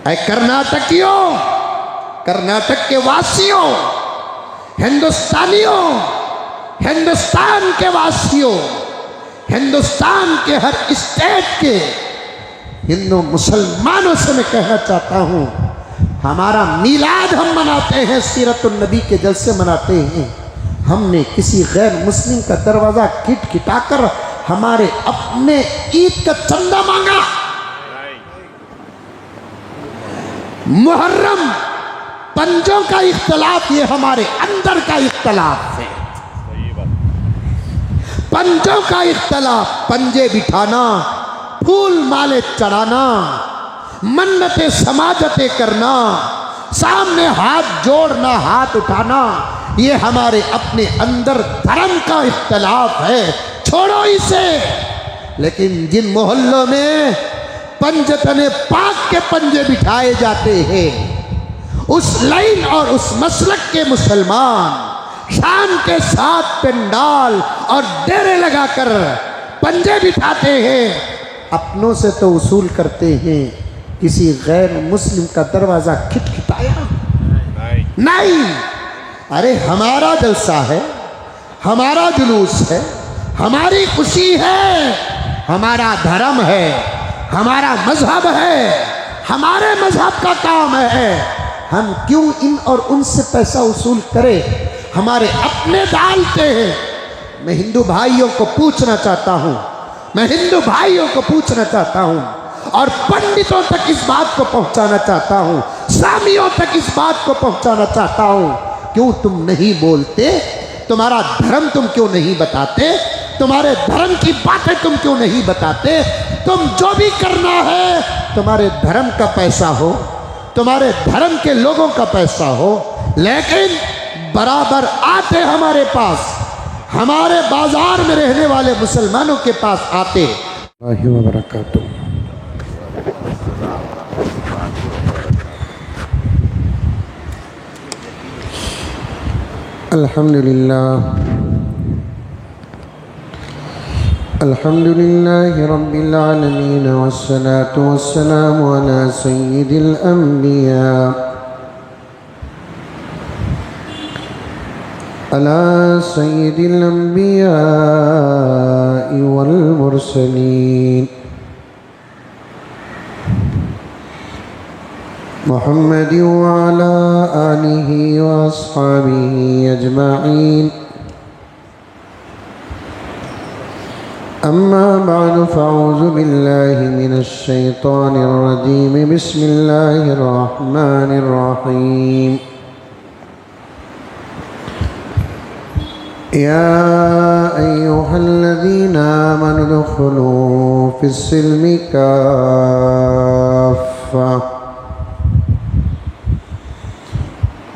ऐ कर्नाटकियों, कर्नाटक के वासियों, हिंदुस्तानियों, हिंदुस्तान के वासियों, हिंदुस्तान के हर स्टेट के हिंदू मुसलमानों से मैं कहना चाहता हूँ, हमारा मीलाद हम मनाते हैं, सीरतुन नबी के जलसे मनाते हैं। हमने किसी गैर मुस्लिम का दरवाज़ा खटखटाकर हमारे अपने ईद का चंदा मांगा। मुहर्रम पंजों का इख्तलाफ, ये हमारे अंदर का इख्तलाफ है। पंजों का इख्तलाफ, पंजे बिठाना, फूल माले चढ़ाना, मन्नतें समाजतें करना, सामने हाथ जोड़ना, हाथ उठाना, ये हमारे अपने अंदर धर्म का इख्तलाफ है, छोड़ो इसे। लेकिन जिन मोहल्लों में पंजतने पाक के पंजे बिठाए जाते हैं, उस लाइन और उस मसलक के मुसलमान शान के साथ पंडाल और डेरे लगाकर पंजे बिठाते हैं, अपनों से तो उसूल करते हैं, किसी गैर मुस्लिम का दरवाज़ा खटखटाया नहीं। अरे हमारा जलसा है, हमारा जुलूस है, हमारी खुशी है, हमारा धर्म है, हमारा मजहब है, हमारे मजहब का काम है। हम क्यों इन और उनसे पैसा वसूल करें, हमारे अपने डालते हैं। मैं हिंदू भाइयों को पूछना चाहता हूँ, मैं हिंदू भाइयों को पूछना चाहता हूँ और पंडितों तक इस बात को पहुँचाना चाहता हूँ, सामियों तक इस बात को पहुँचाना चाहता हूँ, क्यों तुम नहीं बोलते? तुम्हारा धर्म तुम क्यों नहीं बताते? तुम्हारे धर्म की बातें तुम क्यों नहीं बताते? तुम जो भी करना है तुम्हारे धर्म का पैसा हो, तुम्हारे धर्म के लोगों का पैसा हो, लेकिन बराबर आते हमारे पास, हमारे बाजार में रहने वाले मुसलमानों के पास आते। अल्हम्दुलिल्लाह, अल्हम्दुलिल्लाहि रब्बिल आलमीन वस्सलातु वस्सलामु अला सय्यिदिल अंबिया अला सय्यिदिल अंबिया वल मुरसलीन मुहम्मद व अला आलिहि व अस्हाबिहि अजमाइन। अम्मा बअद फ़अऊज़ु बिल्लाहि मिनश शैतानिर रजीम। बिस्मिल्लाहिर रहमानिर रहीम। या अय्युहल्लज़ीना आमनु उदख़ुलू फ़िस्सिल्मि काफ़्फ़ा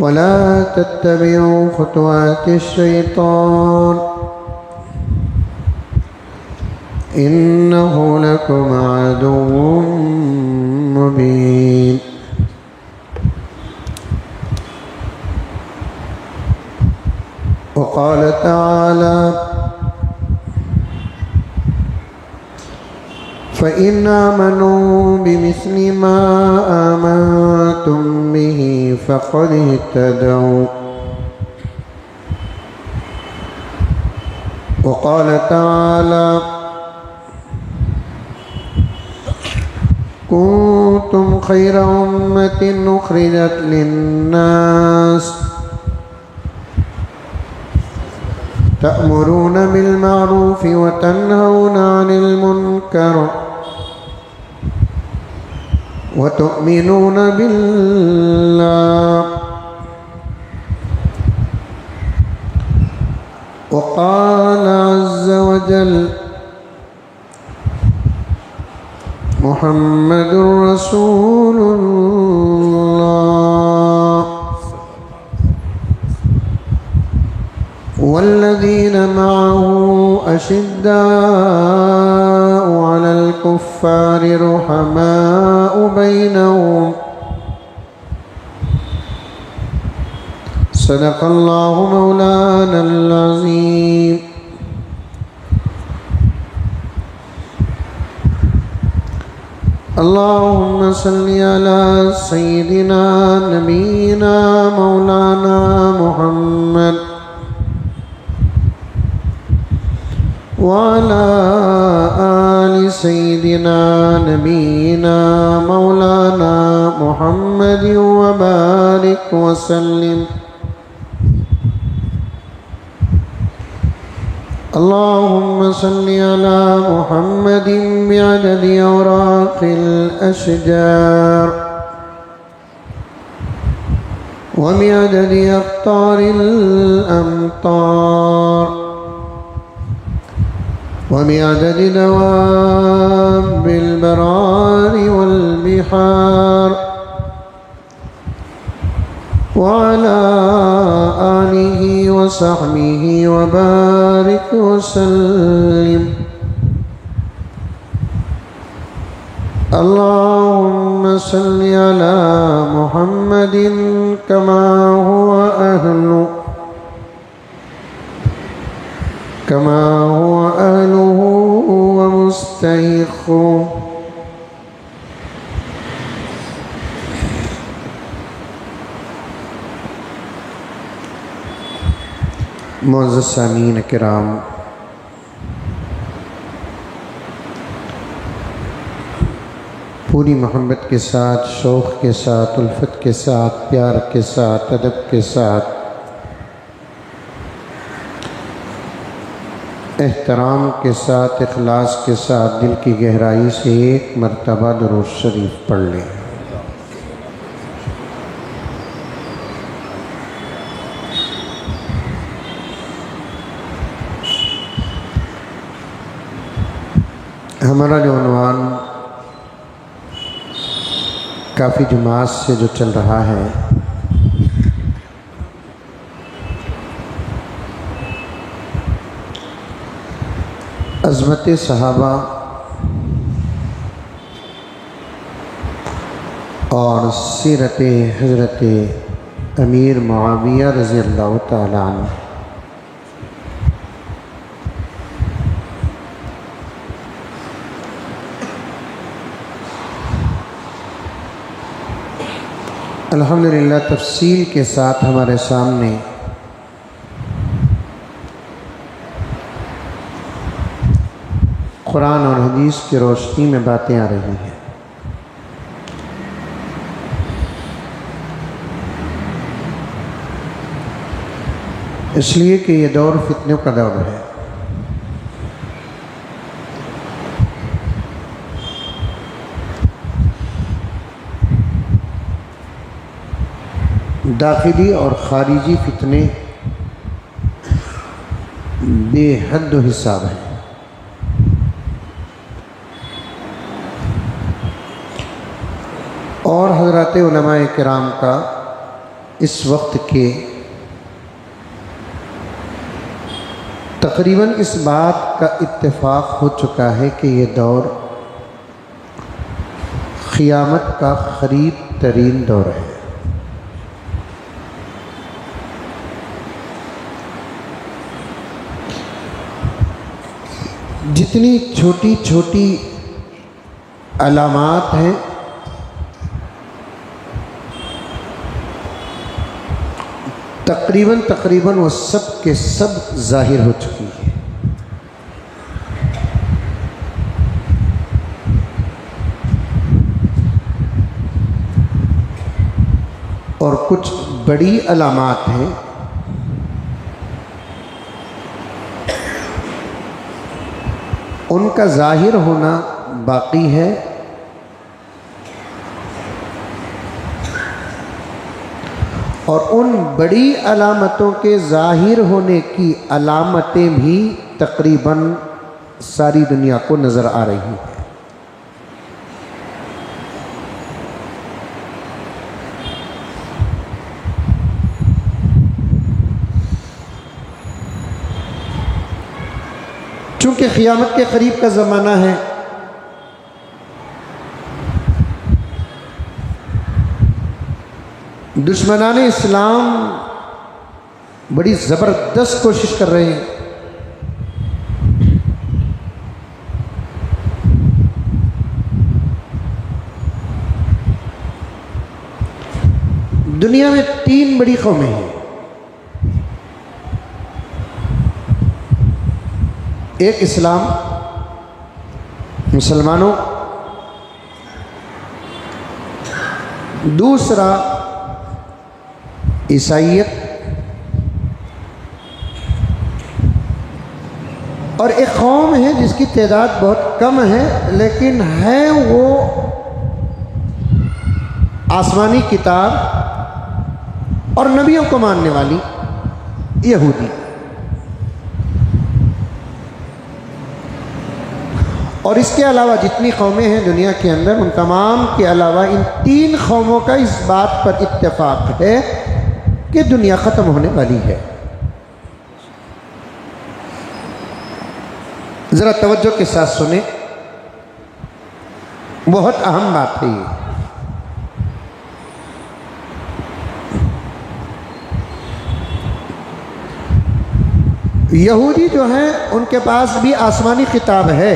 वला तत्तबिऊ ख़ुतवातिश शैतान इन्नहु लकुम अदुव्वुम मुबीन। वक़ाल तआला फ़इन आमनू बिमिस्लि मा आमनतुम बिही फ़क़द इह्तदौ। वक़ाल तआला कुन्तुम खैरा उम्मतिन उख़रिजत लिन्नास तअमुरून बिल मारूफ व तन्हौना अनिल मुनकर व तुअमिनून बिल्लाह। व क़ाल अज़्ज़ व जल मुहम्मदुर रसूलुल्लाह वल्लज़ीन मअहू अशिद्दाउ अलल कुफ़्फ़ारि रुहमाउ बैनहुम। सदक़ल्लाहु मौलानल अज़ीम। अल्लाहुम्मा सल्ली अला सय्यिदिना नबीना मौलाना मुहम्मद व अला आलि सय्यिदिना नबीना मौलाना मुहम्मद व बारिक व सल्लिम। अल्लाहुम्मा सल्ली अला मुहम्मदिन बिअददि औराक़िल अशजार व बिअददि अक़्तारिल अमतार व बिअददि दवाबिल बरारि वल बिहार व अला आलिहि व सहबिहि व बारिक व सल्लिम। अल्लाहुम्मा सल्ली अला मुहम्मदिन कमा हुवा अहलुहु व मुस्तहिक़्क़ुहु। मुअज़्ज़ज़ सामीन किराम, पूरी मोहब्बत के साथ, शौक़ के साथ, उल्फत के साथ, प्यार के साथ, अदब के साथ, एहतराम के साथ, इखलास के साथ दिल की गहराई से एक मरतबा दुरूद शरीफ पढ़ लें। हमारा जो उन्वान काफ़ी जुमात से जो चल रहा है, अज़मत सहाबा और सीरत हज़रत अमीर मुआविया रज़ी अल्लाह तआला अन्हु। अल्हम्दुलिल्लाह तफसील के साथ हमारे सामने कुरान और हदीस की रोशनी में बातें आ रही हैं। इसलिए कि ये दौर फितनों का दौर है। दाखिली और ख़ारिजी फितने बेहद हिसाब हैं। और हज़रत उलमाए किराम का इस वक्त के तकरीबन इस बात का इत्तेफाक हो चुका है कि ये दौर क़ियामत का क़रीब तरीन दौर है। जितनी छोटी छोटी अलामात हैं, तकरीबन वो सब के सब ज़ाहिर हो चुकी है। और कुछ बड़ी अलामात हैं उनका ज़ाहिर होना बाकी है। और उन बड़ी अलामतों के ज़ाहिर होने की अलामतें भी तकरीबन सारी दुनिया को नज़र आ रही हैं। चूँकि क़ियामत के करीब का ज़माना है, दुश्मनाने इस्लाम बड़ी ज़बरदस्त कोशिश कर रहे हैं दुनिया में 3 बड़ी कौमें हैं। एक इस्लाम, मुसलमानों, दूसरा ईसाईयत, और एक कौम है जिसकी तादाद बहुत कम है लेकिन है वो आसमानी किताब और नबियों को मानने वाली, यहूदी। और इसके अलावा जितनी कौमें हैं दुनिया के अंदर, उन तमाम के अलावा इन 3 कौमों का इस बात पर इत्तेफाक है कि दुनिया ख़त्म होने वाली है। ज़रा तवज्जो के साथ सुने, बहुत अहम बात है ये। यहूदी जो हैं उनके पास भी आसमानी किताब है,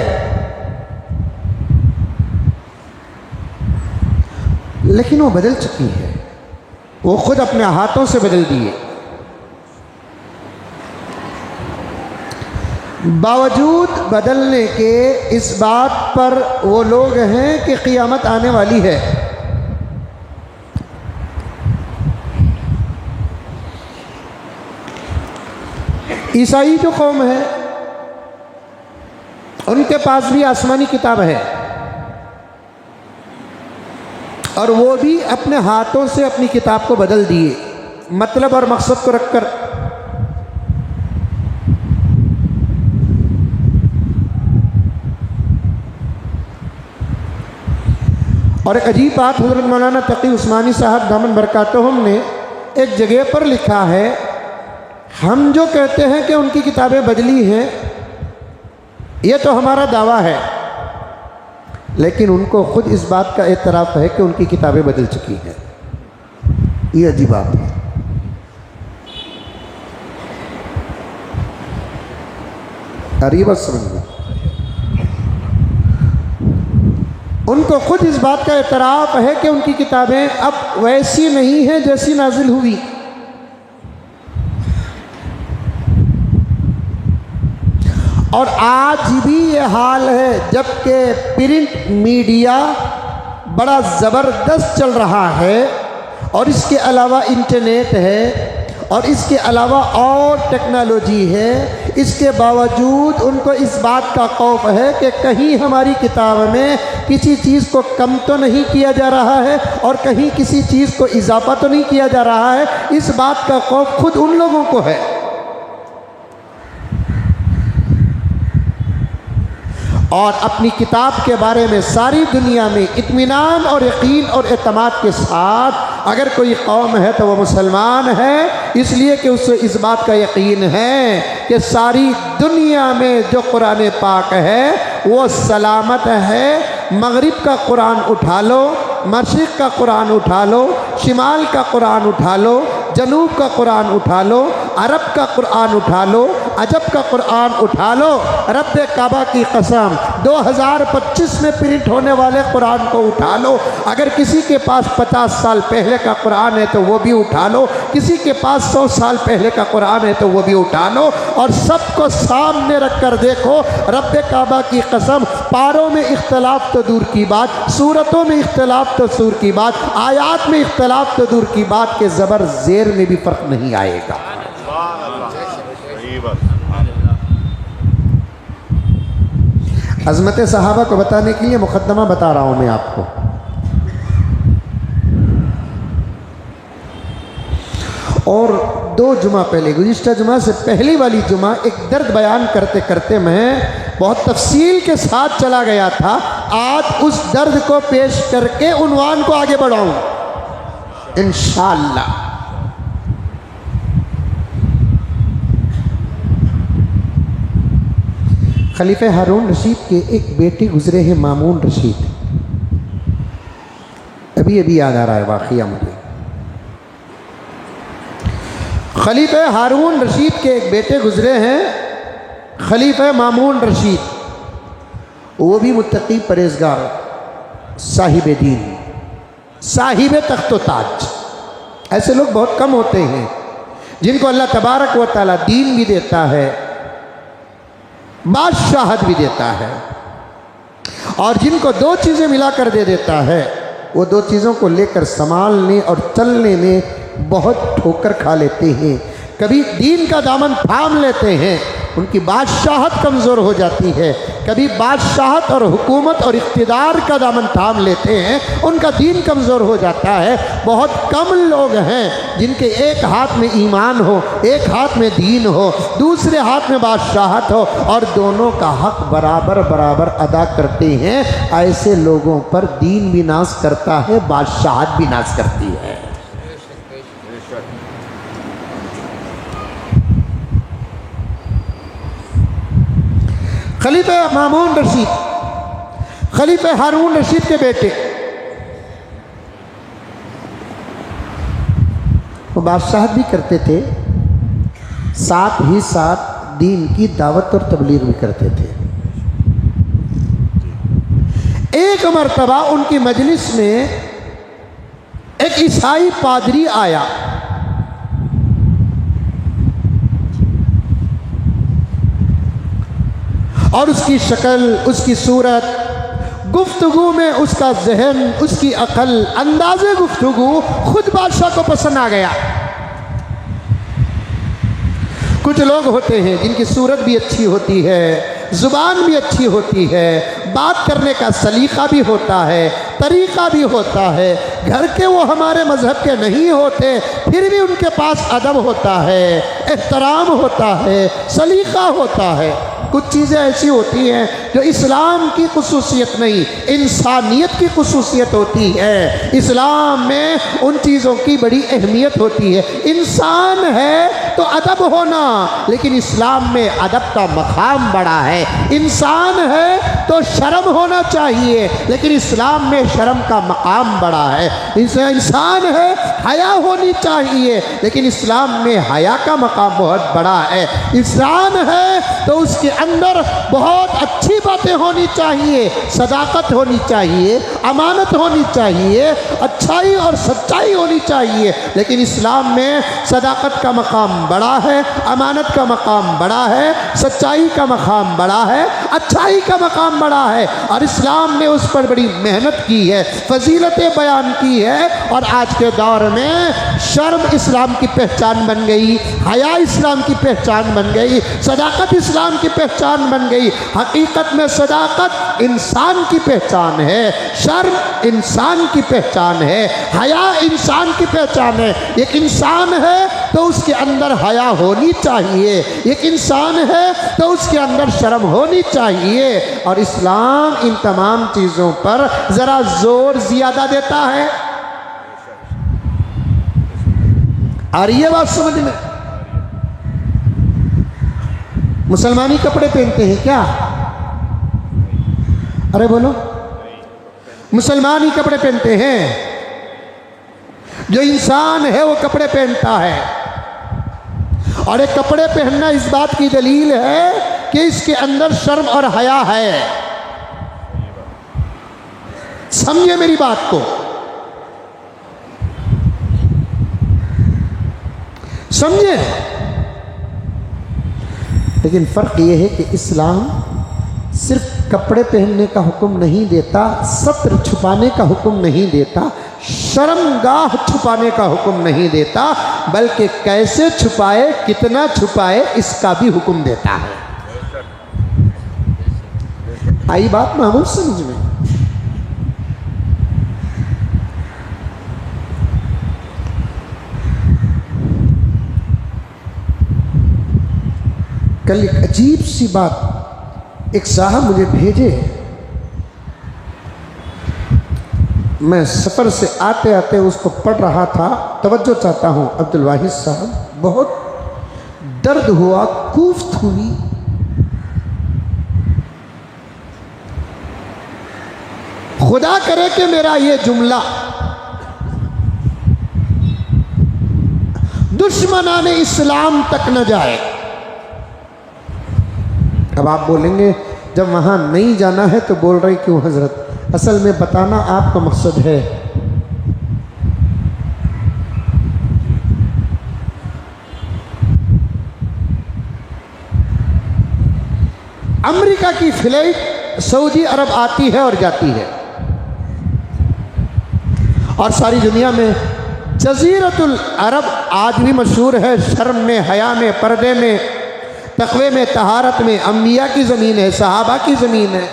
लेकिन वो बदल चुकी है, वो खुद अपने हाथों से बदल दिए। बावजूद बदलने के इस बात पर वो लोग हैं कि क़ियामत आने वाली है। ईसाई जो कौम है उनके पास भी आसमानी किताब है और वो भी अपने हाथों से अपनी किताब को बदल दिए, मतलब और मकसद को रखकर। और एक अजीब बात हज़रत मौलाना तकी उस्मानी साहब दामन बरकातहुम ने एक जगह पर लिखा है, हम जो कहते हैं कि उनकी किताबें बदली हैं, ये तो हमारा दावा है, लेकिन उनको खुद इस बात का एतराफ़ है कि उनकी किताबें बदल चुकी हैं। ये अजीब बात है। अरे बस समझ, उनको खुद इस बात का एतराफ़ है कि उनकी किताबें अब वैसी नहीं हैं जैसी नाजिल हुई। और आज भी ये हाल है, जबकि प्रिंट मीडिया बड़ा ज़बरदस्त चल रहा है और इसके अलावा इंटरनेट है और इसके अलावा और टेक्नोलॉजी है, इसके बावजूद उनको इस बात का खौफ है कि कहीं हमारी किताब में किसी चीज़ को कम तो नहीं किया जा रहा है और कहीं किसी चीज़ को इजाफा तो नहीं किया जा रहा है। इस बात का खौफ खुद उन लोगों को है। और अपनी किताब के बारे में सारी दुनिया में इत्मीनान और यकीन और एतमाद के साथ अगर कोई कौम है तो वो मुसलमान है, इसलिए कि उसे इस बात का यकीन है कि सारी दुनिया में जो कुरान पाक है वो सलामत है। मगरिब का कुरान उठा लो, मशरिक़ का कुरान उठा लो, शिमाल का कुरान उठा लो, जनूब का कुरान उठा लो, अरब का कुरान उठा लो, अजब का कुरान उठा लो, रब काबा की कसम 2025 में प्रिंट होने वाले कुरान को उठा लो। अगर किसी के पास 50 साल पहले का कुरान है तो वो भी उठा लो, किसी के पास 100 साल पहले का कुरान है तो वो भी उठा लो, और सबको सामने रख कर देखो। रब काबा की कसम, पारों में इख्तलाफ तो दूर की बात, सूरतों में इख्तलाफ तो दूर की बात, आयात में इख्तलाफ तो दूर की बात के ज़बर ज़ेर में भी फ़र्क नहीं आएगा। अज़मत सहाबा को बताने के लिए मुक़द्दमा बता रहा हूँ मैं आपको। और 2 जुमा पहले, गुज़िश्ता जुमा से पहली वाली जुमा, एक दर्द बयान करते करते मैं बहुत तफसील के साथ चला गया था। आज उस दर्द को पेश करके उन्वान को आगे बढ़ाऊँ इंशाअल्लाह। खलीफा हारून रशीद के एक बेटे गुजरे हैं, मामून रशीद। अभी अभी याद आ रहा है वाक़िया मुझे। खलीफा हारून रशीद के एक बेटे गुजरे हैं, खलीफा मामून रशीद, वो भी मुत्तकी परहेज़गार, साहिब दीन, साहिब तख्त ताज, ऐसे लोग बहुत कम होते हैं जिनको अल्लाह तबारक व तआला दीन भी देता है, बादशाहत भी देता है, और जिनको दो चीज़ें मिलाकर दे देता है, वो दो चीज़ों को लेकर संभालने और चलने में बहुत ठोकर खा लेते हैं। कभी दीन का दामन थाम लेते हैं, उनकी बादशाहत कमज़ोर हो जाती है। कभी बादशाहत और हुकूमत और इक़्तिदार का दामन थाम लेते हैं, उनका दीन कमज़ोर हो जाता है। बहुत कम लोग हैं जिनके एक हाथ में ईमान हो, एक हाथ में दीन हो, दूसरे हाथ में बादशाहत हो, और दोनों का हक बराबर बराबर अदा करते हैं। ऐसे लोगों पर दीन भी नाश करता है, बादशाहत भी नाश करती है। खलीफा मामून रशीद, खलीफा हारून रशीद के बेटे, वो बादशाहत भी करते थे, साथ ही साथ दीन की दावत और तबलीग भी करते थे। एक मर्तबा उनकी मजलिस में एक ईसाई पादरी आया। और उसकी शक्ल, उसकी सूरत, गुफ्तगू में उसका जहन, उसकी अकल, अंदाज़े गुफ्तगू खुद बादशाह को पसंद आ गया। कुछ लोग होते हैं जिनकी सूरत भी अच्छी होती है, ज़ुबान भी अच्छी होती है, बात करने का सलीका भी होता है, तरीक़ा भी होता है, घर के वो हमारे मज़हब के नहीं होते, फिर भी उनके पास अदब होता है, एहतराम होता है, सलीका होता है। कुछ चीज़ें ऐसी होती हैं जो इस्लाम की खुसूसियत नहीं, इंसानियत की खुसूसियत होती है। इस्लाम में उन चीज़ों की बड़ी अहमियत होती है। इंसान है तो अदब होना, लेकिन इस्लाम में अदब का मकाम बड़ा है। इंसान है तो शर्म होना चाहिए, लेकिन इस्लाम में शर्म का मकाम बड़ा है। इंसान है, हया होनी चाहिए, लेकिन इस्लाम में हया का मकाम बहुत बड़ा है। इंसान है तो उसके अंदर बहुत अच्छी बातें होनी चाहिए, सदाकत होनी चाहिए, अमानत होनी चाहिए, अच्छाई और सच्चाई होनी चाहिए, लेकिन इस्लाम में सदाकत का मकाम बड़ा है, अमानत का मकाम बड़ा है, सच्चाई का मकाम बड़ा है, अच्छाई का मकाम बड़ा है। और इस्लाम ने उस पर बड़ी मेहनत की है, फजीलतें बयान की है। और आज के दौर में शर्म इस्लाम की पहचान बन गई, हया इस्लाम की पहचान बन गई, सदाकत इस्लाम की पहचान बन गई। हकीकत में सदाकत इंसान की पहचान है, शर्म इंसान की पहचान है, हया इंसान की पहचान है। एक इंसान है तो उसके अंदर हया होनी चाहिए, एक इंसान है तो उसके अंदर शर्म होनी चाहिए। और इस्लाम इन तमाम चीज़ों पर ज़रा जोर ज़्यादा देता है। आ रही है बात समझ में? मुसलमानी कपड़े पहनते हैं क्या? अरे बोलो, मुसलमानी कपड़े पहनते हैं। जो इंसान है वो कपड़े पहनता है, और ये कपड़े पहनना इस बात की दलील है कि इसके अंदर शर्म और हया है। समझे मेरी बात को, समझे? लेकिन फ़र्क ये है कि इस्लाम सिर्फ कपड़े पहनने का हुक्म नहीं देता, सत्र छुपाने का हुक्म नहीं देता, शर्मगाह छुपाने का हुक्म नहीं देता, बल्कि कैसे छुपाए, कितना छुपाए, इसका भी हुक्म देता है। आई बात मामूल समझ में? कल एक अजीब सी बात एक साहब मुझे भेजे। मैं सफ़र से आते आते उसको पढ़ रहा था, तवज्जो चाहता हूँ अब्दुल वाहिद साहब। बहुत दर्द हुआ, कूफ्त हुई। खुदा करे कि मेरा ये जुमला दुश्मनाने इस्लाम तक न जाए। अब आप बोलेंगे जब वहाँ नहीं जाना है तो बोल रहे क्यों हजरत? असल में बताना आपका मकसद है। अमेरिका की फ्लाइट सऊदी अरब आती है और जाती है, और सारी दुनिया में जज़ीरतुल अरब आज भी मशहूर है। शर्म में, हया में, पर्दे में, तक़वे में, तहारत में अंबिया की ज़मीन है, सहाबा की ज़मीन है।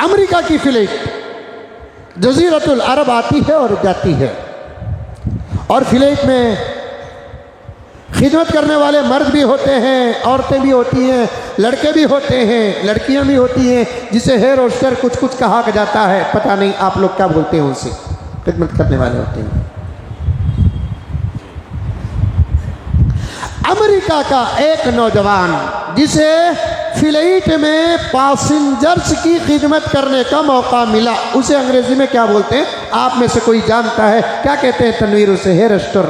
अमेरिका की फ्लाइट जज़ीरतुल अरब आती है और जाती है, और फ्लाइट में खिदमत करने वाले मर्द भी होते हैं, औरतें भी होती हैं, लड़के भी होते हैं, लड़कियां भी होती हैं, जिसे हेयर होस्टर कुछ कुछ कहा जाता है, पता नहीं आप लोग क्या बोलते हैं, उनसे खिदमत करने वाले होते हैं। अमेरिका का एक नौजवान जिसे फ्लाइट में पैसेंजर्स की खिदमत करने का मौका मिला, उसे अंग्रेजी में क्या बोलते हैं, आप में से कोई जानता है? क्या कहते हैं तनवीर उसे? हेयर होस्टर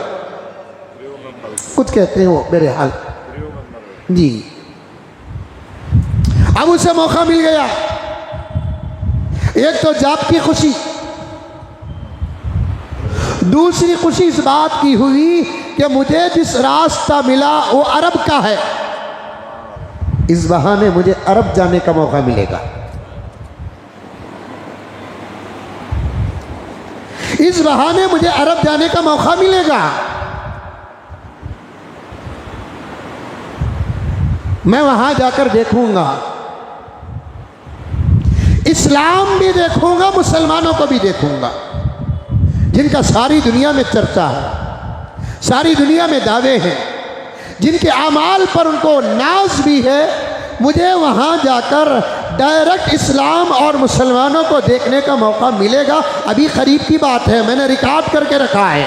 कुछ कहते हैं वो, मेरे हाल जी। अब उसे मौका मिल गया। एक तो जाप की खुशी, दूसरी खुशी इस बात की हुई कि मुझे जिस रास्ता मिला वो अरब का है, इस बहाने मुझे अरब जाने का मौका मिलेगा। इस बहाने मुझे अरब जाने का मौका मिलेगा। मैं वहां जाकर देखूंगा, इस्लाम भी देखूंगा, मुसलमानों को भी देखूंगा, जिनका सारी दुनिया में चर्चा है, सारी दुनिया में दावे हैं, जिनके आमाल पर उनको नाज भी है। मुझे वहां जाकर डायरेक्ट इस्लाम और मुसलमानों को देखने का मौका मिलेगा। अभी करीब की बात है, मैंने रिकॉर्ड करके रखा है।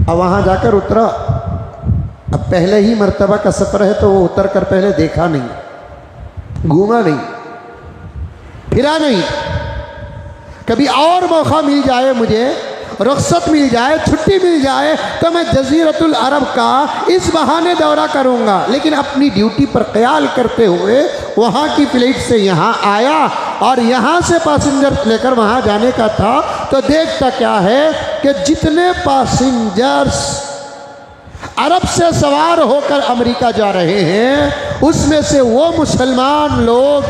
अब वहां जाकर उतरा, अब पहले ही मर्तबा का सफ़र है तो वो उतर कर पहले देखा नहीं, घूमा नहीं, फिरा नहीं। कभी और मौका मिल जाए, मुझे रुख्सत मिल जाए, छुट्टी मिल जाए, तो मैं जज़ीरतुल अरब का इस बहाने दौरा करूंगा। लेकिन अपनी ड्यूटी पर ख्याल करते हुए वहाँ की फ्लाइट से यहाँ आया, और यहाँ से पैसेंजर लेकर वहाँ जाने का था। तो देखता क्या है कि जितने पैसेंजर्स अरब से सवार होकर अमेरिका जा रहे हैं, उसमें से वो मुसलमान लोग,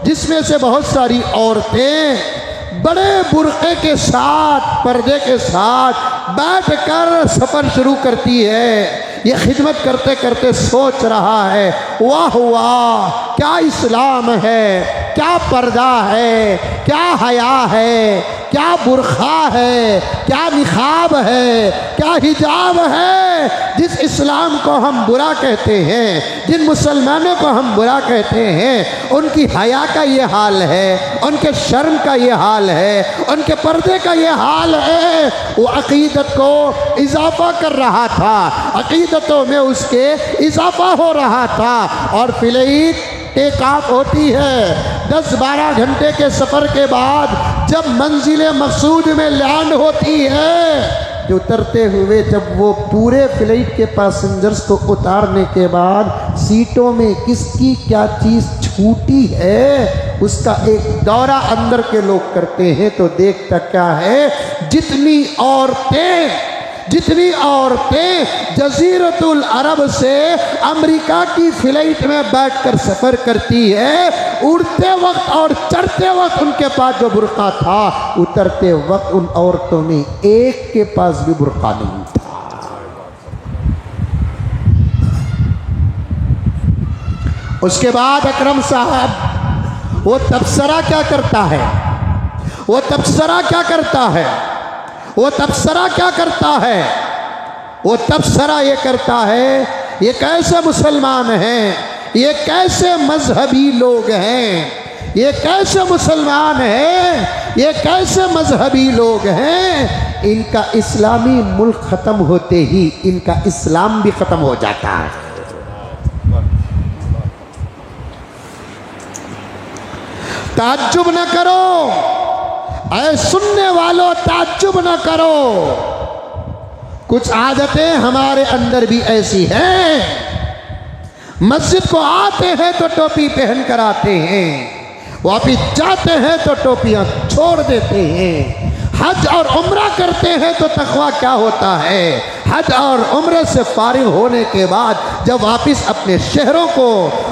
जिसमें से बहुत सारी औरतें बड़े बुर्के के साथ, पर्दे के साथ बैठकर सफ़र शुरू करती है। ये खिदमत करते करते सोच रहा है, वाह वाह, क्या इस्लाम है, क्या पर्दा है, क्या हया है, क्या बुरखा है, क्या निखाब है, क्या हिजाब है। जिस इस्लाम को हम बुरा कहते हैं, जिन मुसलमानों को हम बुरा कहते हैं, उनकी हया का ये हाल है, उनके शर्म का ये हाल है, उनके पर्दे का ये हाल है। वो अक़ीदत को इजाफा कर रहा था, अक़ीदतों में उसके इजाफा हो रहा था। और फ्लाइट टेक ऑफ होती है 10-12 घंटे के सफ़र के बाद, जब मंजिल मकसूद में लैंड होती है, कि उतरते हुए जब वो पूरे फ्लाइट के पैसेंजर्स को उतारने के बाद सीटों में किसकी क्या चीज़ छूटी है, उसका एक दौरा अंदर के लोग करते हैं, तो देखता क्या है, जितनी औरतें जज़ीरतुल अरब से अमेरिका की फ्लाइट में बैठकर सफ़र करती है, उड़ते वक्त और चढ़ते वक्त उनके पास जो बुर्का था, उतरते वक्त उन औरतों में एक के पास भी बुर्का नहीं था। उसके बाद अकरम साहब वो तबसरा क्या करता है, वो तबसरा क्या करता है, वो तबसरा क्या करता है, वो तबसरा ये करता है, ये कैसे मुसलमान हैं, ये कैसे मजहबी लोग हैं, ये कैसे मुसलमान हैं, ये कैसे मजहबी लोग हैं। इनका इस्लामी मुल्क ख़त्म होते ही इनका इस्लाम भी ख़त्म हो जाता है। ताज्जुब न करो, ऐ सुनने वालों, ताज्जुब न करो। कुछ आदतें हमारे अंदर भी ऐसी हैं। मस्जिद को आते हैं तो टोपी पहन कर आते हैं, वापिस जाते हैं तो टोपियां छोड़ देते हैं। हज और उम्रा करते हैं तो तकवा क्या होता है। हज और उम्रे से फारिग होने के बाद जब वापस अपने शहरों को,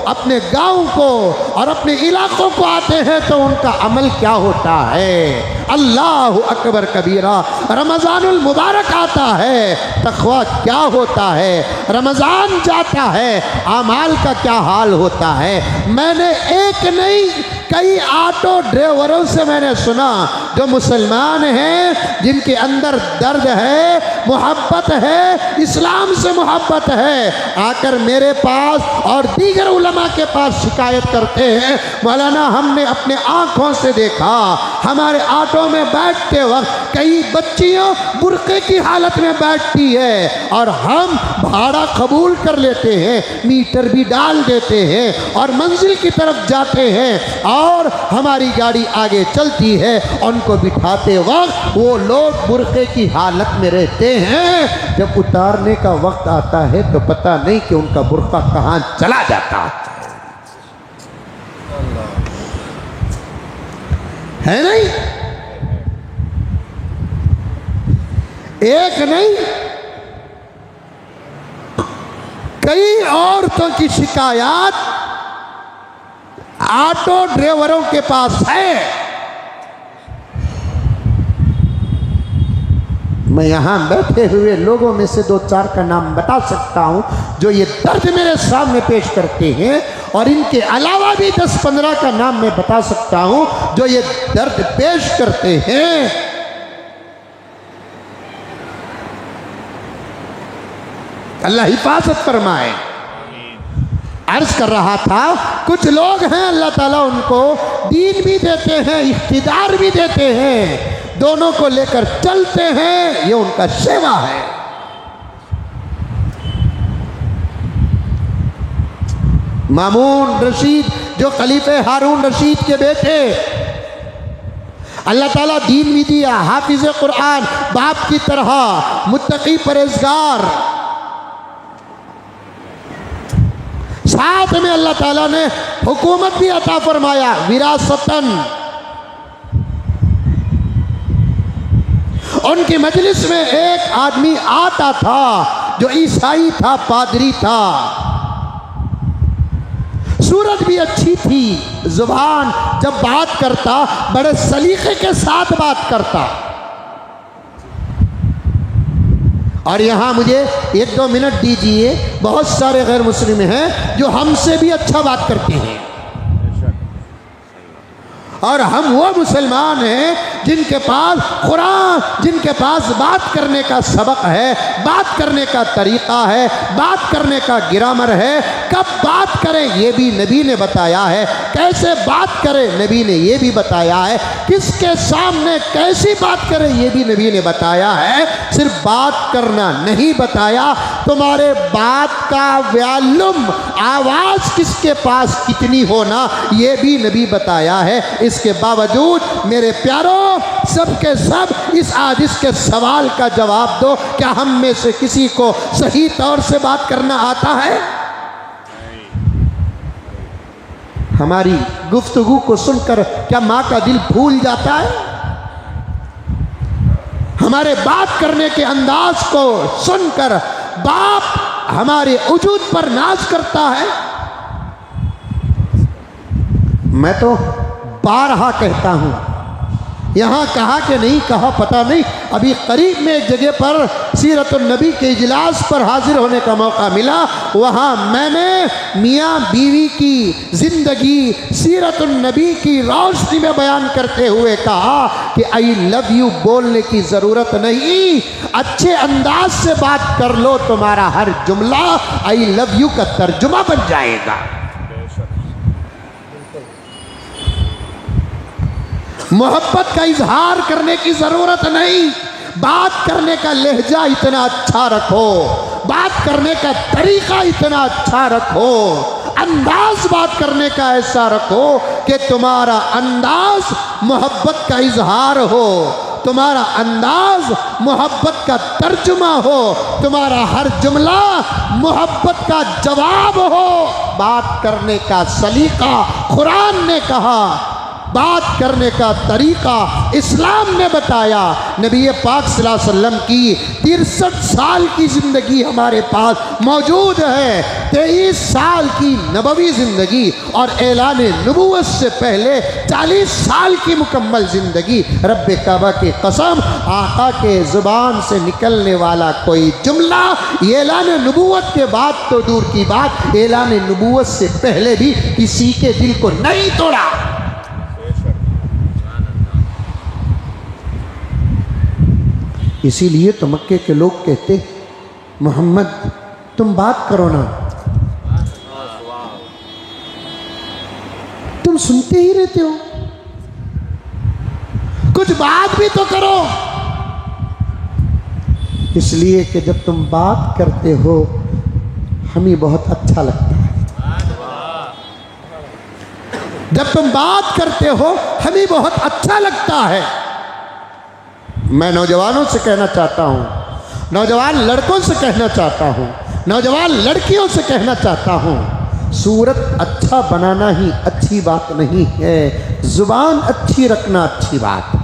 अपने गाँव को और अपने इलाकों को आते हैं तो उनका अमल क्या होता है। अल्लाह अकबर कबीरा। रमज़ानुल मुबारक आता है, तकवा क्या होता है। रमज़ान जाता है, आमाल का क्या हाल होता है। मैंने एक नहीं कई ऑटो ड्राइवरों से मैंने सुना जो मुसलमान हैं, जिनके अंदर दर्द है, मोहब्बत है, इस्लाम से मोहब्बत है, आकर मेरे पास और दीगर उलमा के पास शिकायत करते हैं, मौलाना हमने अपने आँखों से देखा, हमारे ऑटो में बैठते वक्त कई बच्चियाँ बुर्के की हालत में बैठती है और हम भाड़ा कबूल कर लेते हैं, मीटर भी डाल देते हैं और मंजिल की तरफ जाते हैं और हमारी गाड़ी आगे चलती है। उनको बिठाते वक्त वो लोग बुर्के की हालत में रहते हैं। जब उतारने का वक्त आता है तो पता नहीं कि उनका बुर्का कहाँ चला जाता है। नहीं, एक नहीं कई औरतों की शिकायत ऑटो ड्राइवरों के पास है। मैं यहाँ बैठे हुए लोगों में से दो चार का नाम बता सकता हूँ जो ये दर्द मेरे सामने पेश करते हैं, और इनके अलावा भी 10-15 का नाम मैं बता सकता हूँ जो ये दर्द पेश करते हैं। अल्लाह हिफाजत फरमाए। अर्ज कर रहा था, कुछ लोग हैं अल्लाह ताला उनको दीन भी देते हैं, इख्तिदार भी देते हैं, दोनों को लेकर चलते हैं, ये उनका सेवा है। मामून रशीद जो खलीफे हारून रशीद के बेटे, अल्लाह ताला दीन भी दिया, हाफिज कुरान, बाप की तरह मुत्तकी परहेजगार, साथ में अल्लाह ताला ने हुकूमत भी अता फरमाया विरासतन। उनकी मजलिस में एक आदमी आता था जो ईसाई था, पादरी था, सूरत भी अच्छी थी, जुबान जब बात करता बड़े सलीके के साथ बात करता। और यहाँ मुझे 1-2 मिनट दीजिए, बहुत सारे गैर मुस्लिम हैं जो हमसे भी अच्छा बात करते हैं, और हम वो मुसलमान हैं जिनके पास कुरान, जिनके पास बात करने का सबक है, बात करने का तरीक़ा है, बात करने का ग्रामर है, कब बात करें ये भी नबी ने बताया है, कैसे बात करें नबी ने ये भी बताया है, किसके सामने कैसी बात करें ये भी नबी ने बताया है। सिर्फ बात करना नहीं बताया, तुम्हारे बात का वॉल्यूम, आवाज़ किसके पास कितनी होना ये भी नबी बताया है। इसके बावजूद मेरे प्यारों, सबके सब इस आदिश के सवाल का जवाब दो, क्या हम में से किसी को सही तौर से बात करना आता है? हमारी गुफ्तगू को सुनकर क्या माँ का दिल फूल जाता है? हमारे बात करने के अंदाज को सुनकर बाप हमारे वजूद पर नाज करता है। मैं तो बारहा कहता हूँ, यहाँ कहा कि नहीं कहा पता नहीं, अभी करीब में एक जगह पर सीरतुन नबी के इजलास पर हाजिर होने का मौका मिला। वहाँ मैंने मियाँ बीवी की ज़िंदगी सीरतुन नबी की रोशनी में बयान करते हुए कहा कि आई लव यू बोलने की ज़रूरत नहीं, अच्छे अंदाज से बात कर लो, तुम्हारा हर जुमला आई लव यू का तर्जुमा बन जाएगा। मोहब्बत का इजहार करने की ज़रूरत नहीं, बात करने का लहजा इतना अच्छा रखो, बात करने का तरीक़ा इतना अच्छा रखो, अंदाज बात करने का ऐसा रखो कि तुम्हारा अंदाज मोहब्बत का इजहार हो, तुम्हारा अंदाज मोहब्बत का तर्जुमा हो, तुम्हारा हर जुमला मोहब्बत का जवाब हो। बात करने का सलीका कुरान ने कहा बात करने का तरीका इस्लाम ने बताया। नबी पाक सल्लल्लाहु अलैहि वसल्लम की 63 साल की ज़िंदगी हमारे पास मौजूद है। 23 साल की नबवी ज़िंदगी और ऐलान नबूवत से पहले 40 साल की मुकम्मल ज़िंदगी। रब्बे काबा की कसम, आका के ज़ुबान से निकलने वाला कोई जुमला ऐलान नबूवत के बाद तो दूर की बात, ऐलान नबूवत से पहले भी किसी के दिल को नहीं तोड़ा। इसीलिए तो मक्के के लोग कहते, मोहम्मद तुम बात करो ना, तुम सुनते ही रहते हो, कुछ बात भी तो करो। इसलिए कि जब तुम बात करते हो हमें बहुत अच्छा लगता है, जब तुम बात करते हो हमें बहुत अच्छा लगता है। मैं नौजवानों से कहना चाहता हूँ, नौजवान लड़कों से कहना चाहता हूँ, नौजवान लड़कियों से कहना चाहता हूँ, सूरत अच्छा बनाना ही अच्छी बात नहीं है, जुबान अच्छी रखना अच्छी बात है।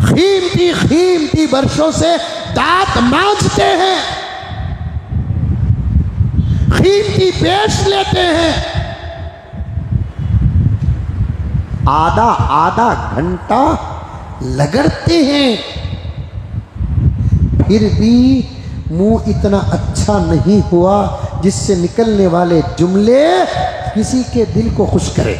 कीमती कीमती वर्षों से दांत मांजते हैं, कीमती पेश लेते हैं, आधा आधा घंटा लगड़ते हैं, फिर भी मुंह इतना अच्छा नहीं हुआ जिससे निकलने वाले जुमले किसी के दिल को खुश करें।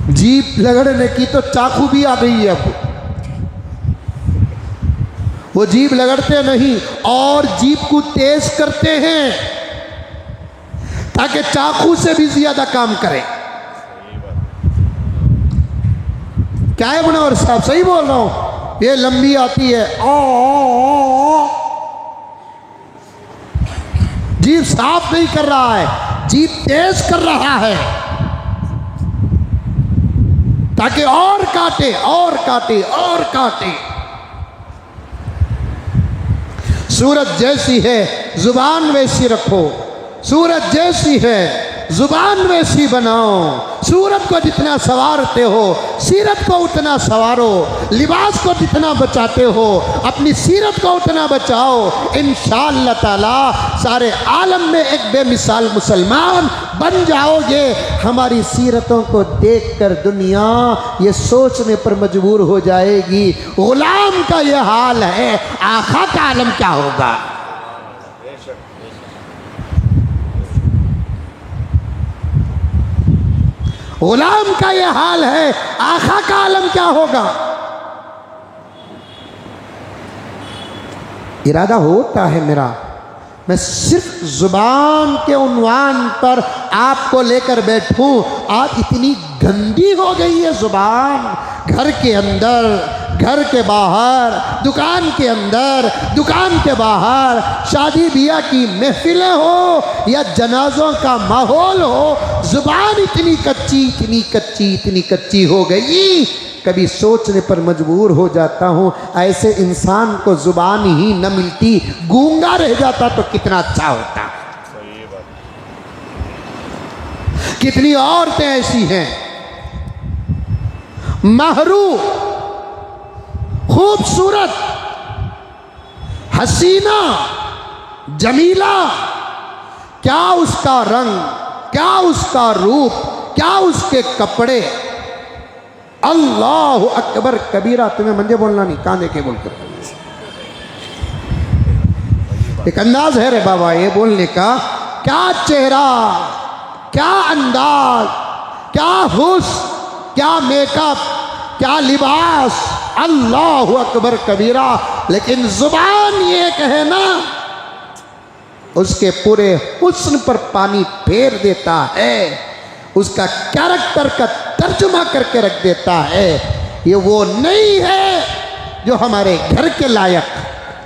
जीभ लगड़ने की तो चाकू भी आ गई है अब, वो जीभ लगड़ते नहीं और जीभ को तेज करते हैं ताकि चाकू से भी ज्यादा काम करे। क्या है मुनव्वर साहब, सही बोल रहा हूं? ये लंबी आती है, ओ जीभ साफ नहीं कर रहा है, जीभ तेज कर रहा है ताकि और काटे और काटे और काटे। सूरत जैसी है जुबान वैसी रखो, सूरत जैसी है जुबान वैसी बनाओ। सूरत को जितना संवारते हो सीरत को उतना संवारो, लिबास को जितना बचाते हो अपनी सीरत को उतना बचाओ। इंशाअल्लाह ताला सारे आलम में एक बेमिसाल मुसलमान बन जाओगे। हमारी सीरतों को देखकर दुनिया ये सोचने पर मजबूर हो जाएगी, गुलाम का ये हाल है, आका का आलम क्या होगा। गुलाम का ये हाल है, आका का आलम क्या होगा। इरादा होता है मेरा, मैं सिर्फ जुबान के उन्वान पर आपको लेकर बैठूं। आज इतनी गंदी हो गई है जुबान, घर के अंदर, घर के बाहर, दुकान के अंदर, दुकान के बाहर, शादी ब्याह की महफिलें हो या जनाजों का माहौल हो, जुबान इतनी कच्ची इतनी कच्ची इतनी कच्ची हो गई, कभी सोचने पर मजबूर हो जाता हूँ ऐसे इंसान को जुबान ही न मिलती, गूंगा रह जाता तो कितना अच्छा होता। कितनी औरतें ऐसी हैं महरू, खूबसूरत, हसीना, जमीला, क्या उसका रंग, क्या उसका रूप, क्या उसके कपड़े। अल्लाह अकबर कबीरा। तुम्हें मंजे बोलना नहीं, कांधे के बोलकर एक अंदाज है रे बाबा ये बोलने का। क्या चेहरा, क्या अंदाज, क्या हुस्न, क्या मेकअप, क्या लिबास। अल्लाह अकबर कबीरा। लेकिन जुबान ये कहे ना, उसके पूरे हुस्न पर पानी फेर देता है, उसका कैरेक्टर का तर्जुमा करके रख देता है। ये वो नहीं है जो हमारे घर के लायक,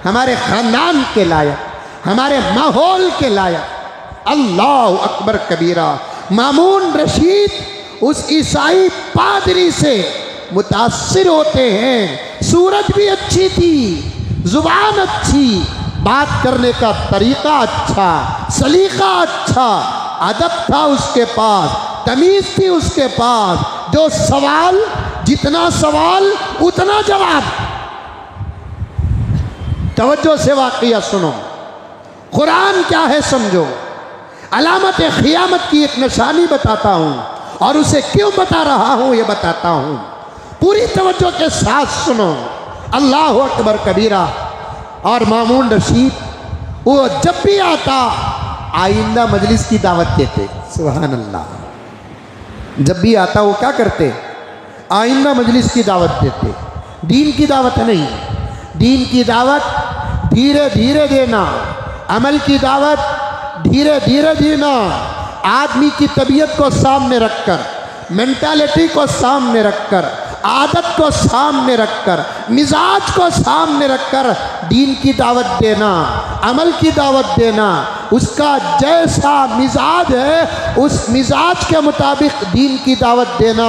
हमारे खानदान के लायक, हमारे माहौल के लायक। अल्लाह अकबर कबीरा। मामून रशीद उस ईसाई पादरी से मुतासिर होते हैं। सूरत भी अच्छी थी, जुबान अच्छी, बात करने का तरीका अच्छा, सलीका अच्छा, अदब था उसके पास, तमीज़ थी उसके पास। जो सवाल, जितना सवाल उतना जवाब। तवज्जो से वाक़या सुनो, कुरान क्या है समझो। अलामत क़ियामत की एक निशानी बताता हूँ और उसे क्यों बता रहा हूँ ये बताता हूँ। पूरी तवज्जो के साथ सुनो। अल्लाह अकबर कबीरा। और मामून रशीद वो जब भी आता आइंदा मजलिस की दावत देते। सुभान अल्लाह। जब भी आता वो क्या करते? आइंदा मजलिस की दावत देते। दीन की दावत नहीं, दीन की दावत धीरे धीरे देना, अमल की दावत धीरे धीरे देना। आदमी की तबीयत को सामने रखकर, मेंटालिटी को सामने रखकर, आदत को सामने रखकर, मिजाज को सामने रखकर दीन की दावत देना, अमल की दावत देना। उसका जैसा मिजाज है उस मिजाज के मुताबिक दीन की दावत देना।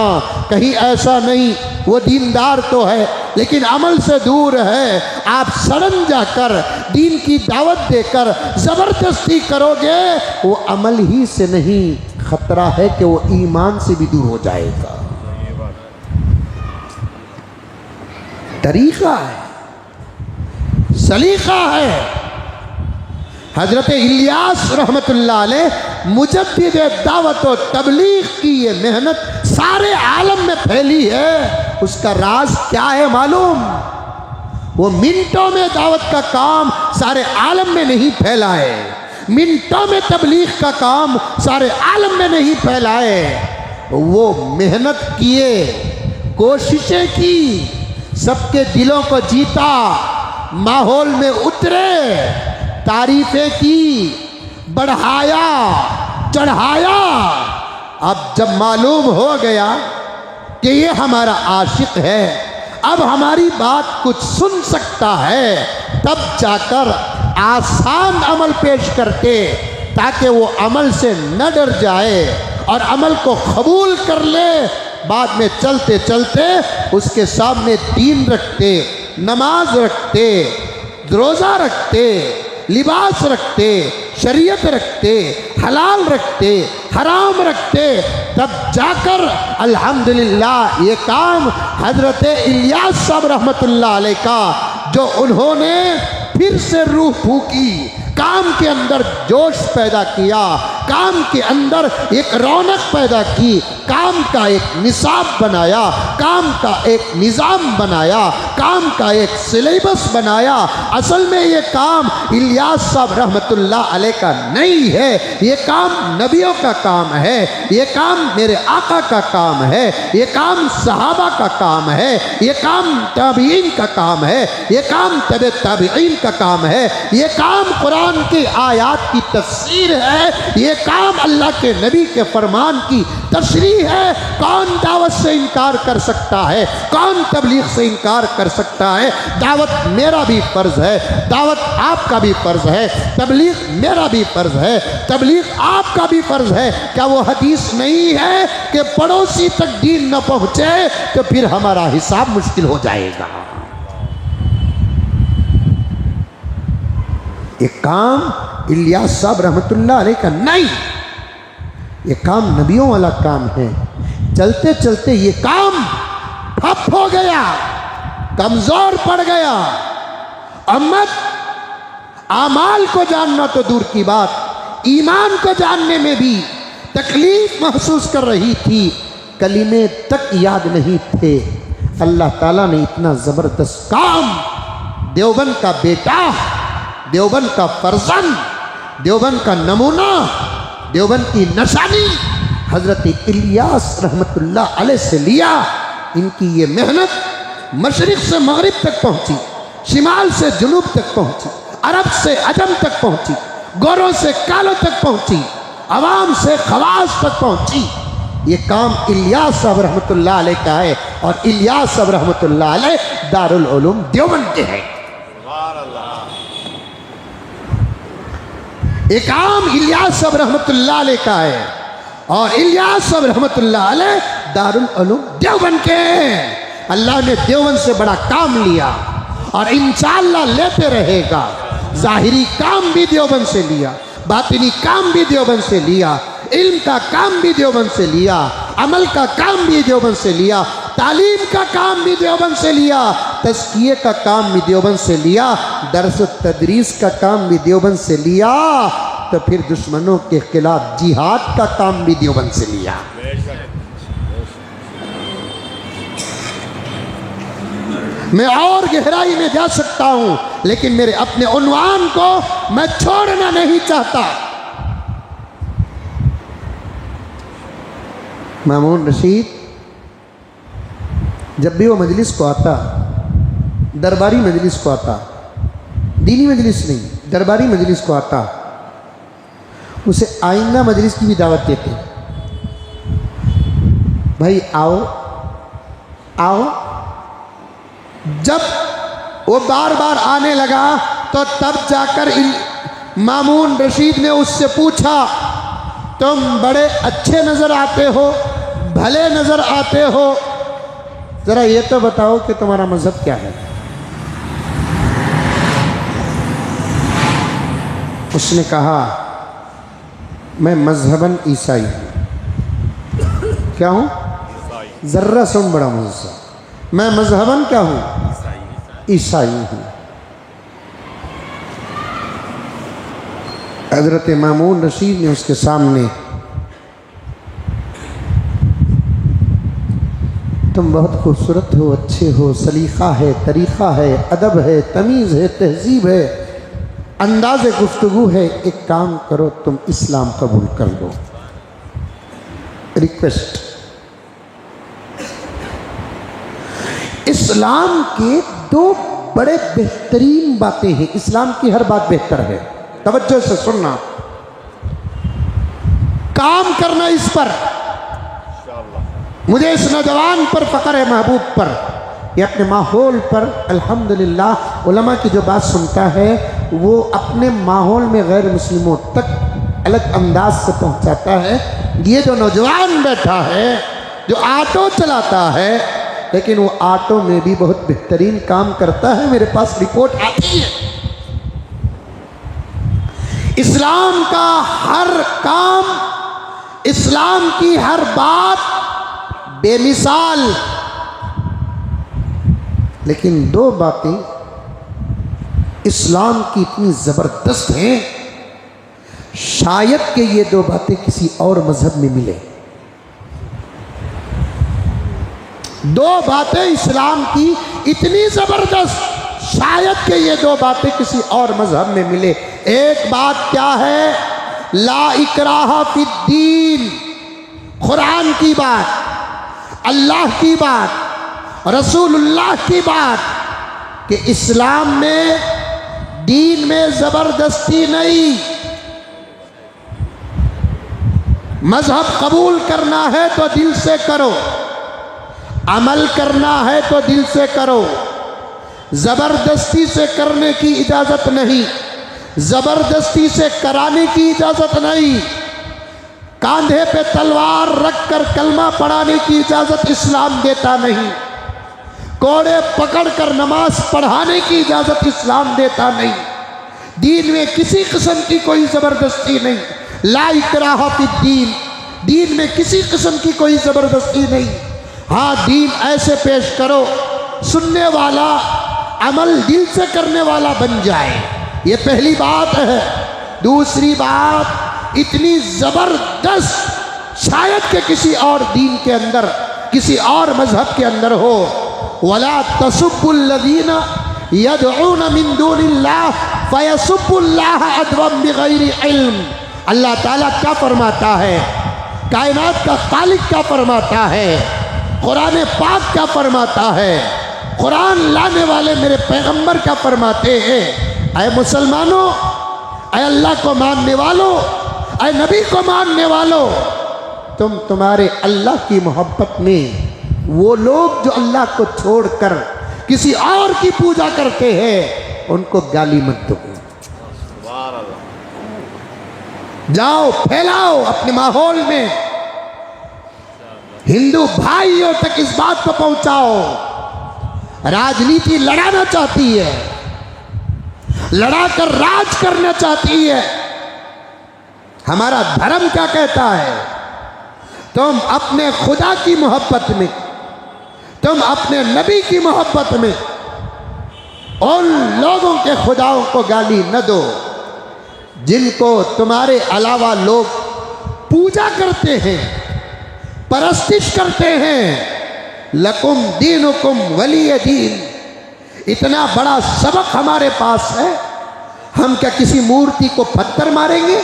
कहीं ऐसा नहीं वो दीनदार तो है लेकिन अमल से दूर है, आप सड़न जाकर दीन की दावत देकर ज़बरदस्ती करोगे, वो अमल ही से नहीं, खतरा है कि वो ईमान से भी दूर हो जाएगा। तरीका है, सलीका है। हजरत इलियास रहमतुल्लाह अलैह मुजद्दिद दावत व तबलीग की ये मेहनत सारे आलम में फैली है। उसका राज क्या है मालूम? वो मिनटों में दावत का काम सारे आलम में नहीं फैला है, मिनटों में तबलीग का काम सारे आलम में नहीं फैला है। वो मेहनत किए, कोशिशें की, सबके दिलों को जीता, माहौल में उतरे, तारीफें की, बढ़ाया, चढ़ाया। अब जब मालूम हो गया कि ये हमारा आशिक है, अब हमारी बात कुछ सुन सकता है, तब जाकर आसान अमल पेश करते ताकि वो अमल से न डर जाए और अमल को कबूल कर ले। बाद में चलते चलते उसके सामने दीन रखते, नमाज रखते, रोज़ा रखते, लिबास रखते, शरीयत रखते, हलाल रखते, हराम रखते, तब जाकर अल्हम्दुलिल्लाह ये काम हज़रत इलियास साहब रहमतुल्लाह अलैह का, जो उन्होंने फिर से रूह फूकी, काम के अंदर जोश पैदा किया, काम के अंदर एक रौनक पैदा की, काम का एक निसाब बनाया, काम का एक निज़ाम बनाया, काम का एक सिलेबस बनाया। असल में ये काम इलियास साहब रहमतुल्लाह अलैह का नहीं है, ये काम नबियों का काम है, ये काम मेरे आका का काम है, ये काम सहाबा का काम है, ये काम ताबीईन का काम है, ये काम तबे ताबीईन का काम है, ये काम कुरान की आयात की तफसीर है, ये काम अल्लाह के नबी के फरमान की तशरीह है। कौन दावत से इनकार कर सकता है? कौन तबलीग से इनकार कर सकता है? दावत मेरा भी फ़र्ज़ है, दावत आपका भी फ़र्ज़ है, तबलीग मेरा भी फ़र्ज़ है, तबलीग आपका भी फ़र्ज़ है। क्या वो हदीस नहीं है कि पड़ोसी तक दीन न पहुँचे तो फिर हमारा हिसाब मुश्किल हो जाएगा? ये काम इलियास साहब रहमतुल्लाह अलैह का नहीं, ये काम नबियों वाला काम है। चलते चलते ये काम ठप हो गया, कमज़ोर पड़ गया। अम्मत आमाल को जानना तो दूर की बात, ईमान को जानने में भी तकलीफ महसूस कर रही थी, कलीमे तक याद नहीं थे। अल्लाह ताला ने इतना ज़बरदस्त काम, देवबंद का बेटा, देवबंद का फर्जंद, देवबंद का नमूना, देवबंद की निशानी हज़रत इलियास रहमतुल्लाह अलैह से लिया। इनकी ये मेहनत मशरिक़ से मगरिब तक पहुँची, शिमाल से जुनूब तक पहुँची, अरब से अजम तक पहुँची, गोरों से कालों तक पहुँची, अवाम से खवास तक पहुँची। ये काम इलियास साहब रहमतुल्लाह अलैह का है और इलियास साहब रहमतुल्लाह अलैह दारुल उलूम देवबंद के हैं। ये काम इलियास साहब रहमतुल्लाह अलैह का है और इलियास साहब रहमतुल्लाह अलैह दारुल उलूम देवबंद के हैं। अल्लाह ने देवबंद से बड़ा काम लिया और इंशाअल्लाह लेते रहेगा। ज़ाहिरी काम भी देवबंद से लिया, बातिनी काम भी देवबंद से लिया, इल्म का काम भी देवबंद से लिया, अमल का काम भी देवबंद से लिया, तालीम का काम भी देवबंद से लिया, तज़किये का काम भी देवबंद से लिया, दर्स व तदरीस का काम भी देवबंद से लिया, तो फिर दुश्मनों के खिलाफ जिहाद का काम भी देवबंद से लिया। मैं और गहराई में जा सकता हूं, लेकिन मेरे अपने उन्वान को मैं छोड़ना नहीं चाहता। मामून रशीद जब भी वो मजलिस को आता, दरबारी मजलिस को आता, दीनी मजलिस नहीं, दरबारी मजलिस को आता, उसे आइंदा मजलिस की भी दावत देते, भाई आओ आओ। जब वो बार बार आने लगा तो तब जाकर मामून रशीद ने उससे पूछा, तुम बड़े अच्छे नज़र आते हो, भले नज़र आते हो, ज़रा ये तो बताओ कि तुम्हारा मज़हब क्या है। उसने कहा, मैं मज़हबन ईसाई हूँ। क्या हूँ? ज़र्रा सुन बड़ा मुझसे, मैं मज़हबन क्या हूँ? ईसाई हूँ। हज़रत मामून रशीद ने उसके सामने, तुम बहुत खूबसूरत हो, अच्छे हो, सलीक़ा है, तरीक़ा है, अदब है, तमीज़ है, तहज़ीब है, अंदाज़ गुफ्तगू है, एक काम करो, तुम इस्लाम कबूल कर लो। रिक्वेस्ट। इस्लाम के दो बड़े बेहतरीन बातें हैं। इस्लाम की हर बात बेहतर है, तवज्जो से सुनना, काम करना इस पर। मुझे इस नौजवान पर फ़ख्र है, महबूब पर, ये अपने माहौल पर अल्हम्दुलिल्लाह उलमा की जो बात सुनता है वो अपने माहौल में गैर मुस्लिमों तक अलग अंदाज से पहुंचाता है। ये जो नौजवान बैठा है, जो ऑटो चलाता है, लेकिन वो ऑटो में भी बहुत बेहतरीन काम करता है, मेरे पास रिपोर्ट आती है। इस्लाम का हर काम, इस्लाम की हर बात बेमिसाल, लेकिन दो बातें इस्लाम की इतनी ज़बरदस्त हैं, शायद कि ये दो बातें किसी और मज़हब में मिले। दो बातें इस्लाम की इतनी ज़बरदस्त, शायद कि ये दो बातें किसी और मज़हब में मिले। एक बात क्या है? ला इकराहा फिद्दीन, कुरान की बात, अल्लाह की बात, रसूलुल्लाह की बात, कि इस्लाम में, दीन में ज़बरदस्ती नहीं। मज़हब कबूल करना है तो दिल से करो, अमल करना है तो दिल से करो, ज़बरदस्ती से करने की इजाज़त नहीं, ज़बरदस्ती से कराने की इजाज़त नहीं, कांधे पे तलवार रखकर कलमा पढ़ाने की इजाज़त इस्लाम देता नहीं, कोड़े पकड़कर नमाज पढ़ाने की इजाज़त इस्लाम देता नहीं। दीन में किसी किस्म की कोई ज़बरदस्ती नहीं। ला इकराहा फिद्दीन, दीन में किसी किस्म की कोई ज़बरदस्ती नहीं। हाँ, दीन ऐसे पेश करो, सुनने वाला अमल दिल से करने वाला बन जाए, ये पहली बात है। दूसरी बात, इतनी ज़बरदस्त शायद के किसी और दीन के अंदर, किसी और मज़हब के अंदर हो। वला तसुब्बुल्लज़ीना यदऊना मिन दूनिल्लाह फयसुब्बुल्लाह अदवन बिगैरि इल्म। अल्लाह ताला क्या फरमाता है, कायनात का खालिक क्या फरमाता है, कुरान पाक क्या फरमाता है, कुरान लाने वाले मेरे पैगंबर क्या फरमाते हैं। ऐ मुसलमानों, ऐ अल्लाह को मानने वालों, ऐ नबी को मानने वालों, तुम्हारे अल्लाह की मोहब्बत में वो लोग जो अल्लाह को छोड़कर किसी और की पूजा करते हैं, उनको गाली मत दो। जाओ, फैलाओ अपने माहौल में, हिंदू भाइयों तक इस बात को पहुंचाओ। राजनीति लड़ाना चाहती है, लड़ाकर राज करना चाहती है। हमारा धर्म क्या कहता है? तुम अपने खुदा की मोहब्बत में, तुम अपने नबी की मोहब्बत में उन लोगों के खुदाओं को गाली न दो जिनको तुम्हारे अलावा लोग पूजा करते हैं, परस्तिश करते हैं। लकुम दीनुकुम वलिय दीन। इतना बड़ा सबक हमारे पास है, हम क्या किसी मूर्ति को पत्थर मारेंगे?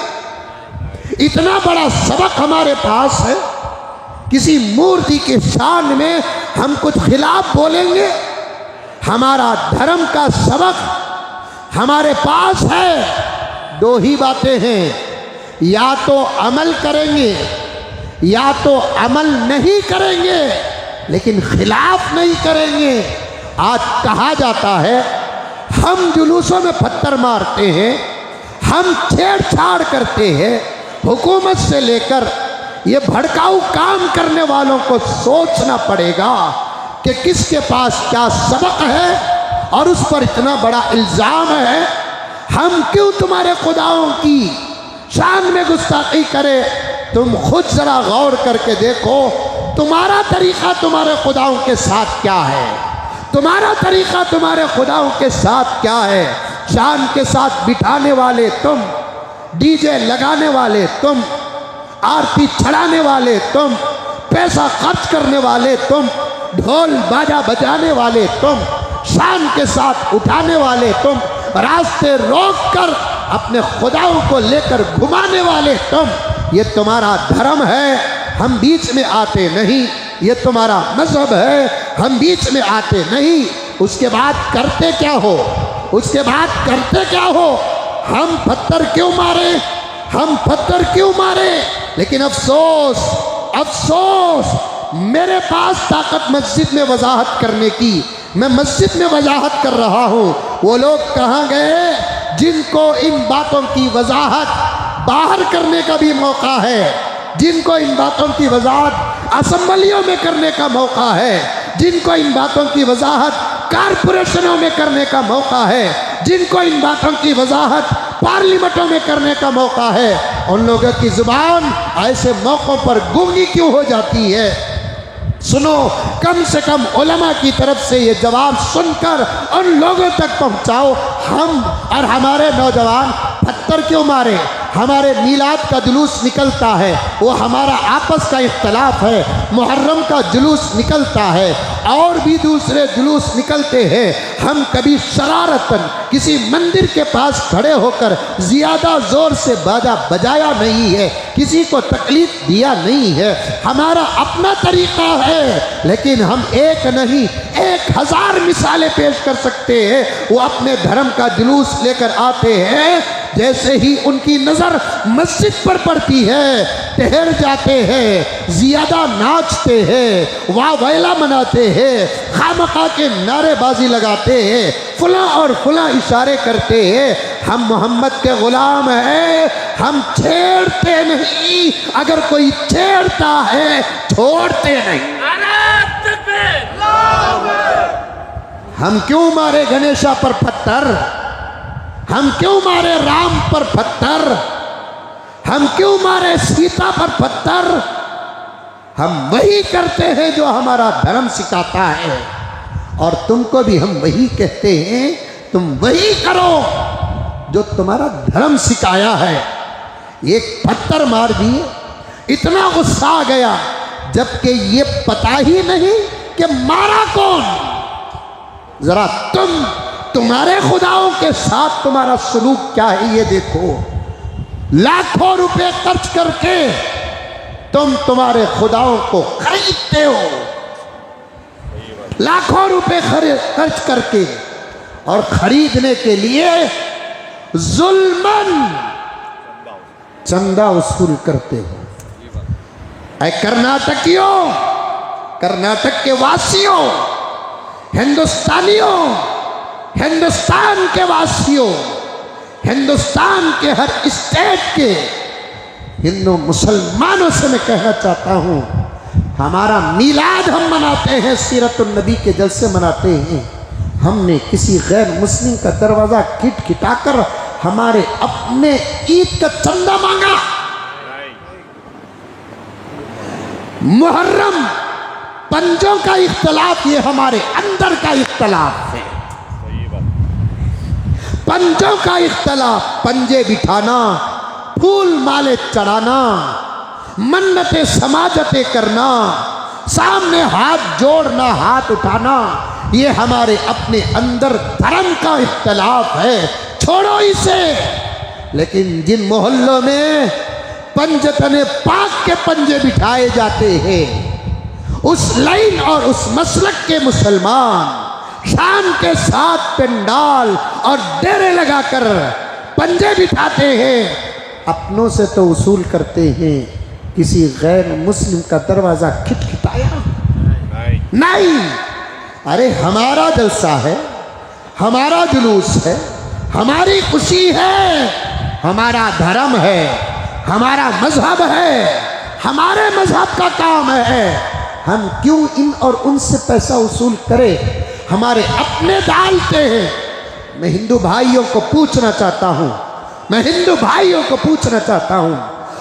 इतना बड़ा सबक हमारे पास है, किसी मूर्ति के शान में हम कुछ खिलाफ बोलेंगे? हमारा धर्म का सबक हमारे पास है। दो ही बातें हैं, या तो अमल करेंगे या तो अमल नहीं करेंगे, लेकिन खिलाफ नहीं करेंगे। आज कहा जाता है हम जुलूसों में पत्थर मारते हैं, हम छेड़छाड़ करते हैं। हुकूमत से लेकर ये भड़काऊ काम करने वालों को सोचना पड़ेगा कि किसके पास क्या सबक है और उस पर इतना बड़ा इल्ज़ाम है। हम क्यों तुम्हारे खुदाओं की शान में गुस्ताखी करें? तुम खुद जरा गौर करके देखो, तुम्हारा तरीका तुम्हारे खुदाओं के साथ क्या है? तुम्हारा तरीका तुम्हारे खुदाओं के साथ क्या है? शान के साथ बिठाने वाले तुम, डीजे लगाने वाले तुम, आरती चढ़ाने वाले तुम, पैसा खर्च करने वाले तुम, ढोल बाजा बजाने वाले तुम, शान के साथ उठाने वाले तुम, रास्ते रोककर अपने खुदाओं को लेकर घुमाने वाले तुम। ये तुम्हारा धर्म है, हम बीच में आते नहीं। ये तुम्हारा मजहब है, हम बीच में आते नहीं। उसके बाद करते क्या हो? उसके बाद करते क्या हो? हम पत्थर क्यों मारे? हम पत्थर क्यों मारे? लेकिन अफसोस, अफसोस, मेरे पास ताकत मस्जिद में वजाहत करने की, मैं मस्जिद में वजाहत कर रहा हूँ। वो लोग कहाँ गए जिनको इन बातों की वजाहत बाहर करने का भी मौका है, जिनको इन बातों की वजाहत असम्बलियों में करने का मौका है, जिनको इन बातों की वजाहत कारपोरेशनों में करने का मौका है, जिनको इन बातों की वजाहत पार्लियामेंटों में करने का मौका है, उन लोगों की जुबान ऐसे मौक़ों पर गूंगी क्यों हो जाती है? सुनो, कम से कम उलमा की तरफ से ये जवाब सुनकर उन लोगों तक पहुंचाओ। हम और हमारे नौजवान पत्थर क्यों मारे? हमारे मीलाद का जुलूस निकलता है, वो हमारा आपस का इख्तलाफ है। मुहर्रम का जुलूस निकलता है और भी दूसरे जुलूस निकलते हैं। हम कभी शरारतन किसी मंदिर के पास खड़े होकर ज़्यादा ज़ोर से बाजा बजाया नहीं है, किसी को तकलीफ दिया नहीं है। हमारा अपना तरीक़ा है, लेकिन हम एक नहीं 1000 मिसालें पेश कर सकते हैं। वो अपने धर्म का जुलूस लेकर आते हैं, जैसे ही उनकी नज़र मस्जिद पर पड़ती है ठहर जाते हैं, ज़्यादा नाचते हैं, वाह वैला मनाते हैं, खामखा के नारेबाजी लगाते हैं, फुला और फुला इशारे करते हैं। हम मोहम्मद के ग़ुलाम हैं, हम छेड़ते नहीं, अगर कोई छेड़ता है छोड़ते नहीं। हम क्यों मारे गणेशा पर पत्थर? हम क्यों मारे राम पर पत्थर? हम क्यों मारे सीता पर पत्थर? हम वही करते हैं जो हमारा धर्म सिखाता है, और तुमको भी हम वही कहते हैं, तुम वही करो जो तुम्हारा धर्म सिखाया है। एक पत्थर मार दिए, इतना गुस्सा आ गया, जबकि ये पता ही नहीं कि मारा कौन। जरा तुम्हारे खुदाओं के साथ तुम्हारा सलूक क्या है ये देखो। लाखों रुपए खर्च करके तुम तुम्हारे खुदाओं को खरीदते हो, लाखों रुपए खर्च करके, और खरीदने के लिए जुल्मन चंदा वसूल करते हो। ऐ कर्नाटकियों, कर्नाटक के वासियों, हिंदुस्तानियों, हिंदुस्तान के वासियों, हिंदुस्तान के हर स्टेट के हिंदू मुसलमानों से मैं कहना चाहता हूँ, हमारा मीलाद हम मनाते हैं, सीरतुन नबी के जलसे मनाते हैं, हमने किसी गैर मुस्लिम का दरवाज़ा खिटखिटाकर हमारे अपने ईद का चंदा मांगा। मुहर्रम पंजों का इख्तलाफ, ये हमारे अंदर का इख्तलाफ है। पंजों का इख्तलाफ, पंजे बिठाना, फूल माले चढ़ाना, मन्नतें समाजतें करना, सामने हाथ जोड़ना, हाथ उठाना, ये हमारे अपने अंदर धर्म का इख्तलाफ है। छोड़ो इसे। लेकिन जिन मोहल्लों में पंजतने पाक के पंजे बिठाए जाते हैं, उस लाइन और उस मसलक के मुसलमान शान के साथ पंडाल और डेरे लगाकर पंजे बिठाते हैं, अपनों से तो उसूल करते हैं, किसी गैर मुस्लिम का दरवाज़ा खिटखिटाया नहीं। अरे हमारा जलसा है, हमारा जुलूस है, हमारी खुशी है, हमारा धर्म है, हमारा मजहब है, हमारे मजहब का काम है। हम क्यों इन और उनसे पैसा वसूल करें? हमारे अपने डालते हैं। मैं हिंदू भाइयों को पूछना चाहता हूँ, मैं हिंदू भाइयों को पूछना चाहता हूँ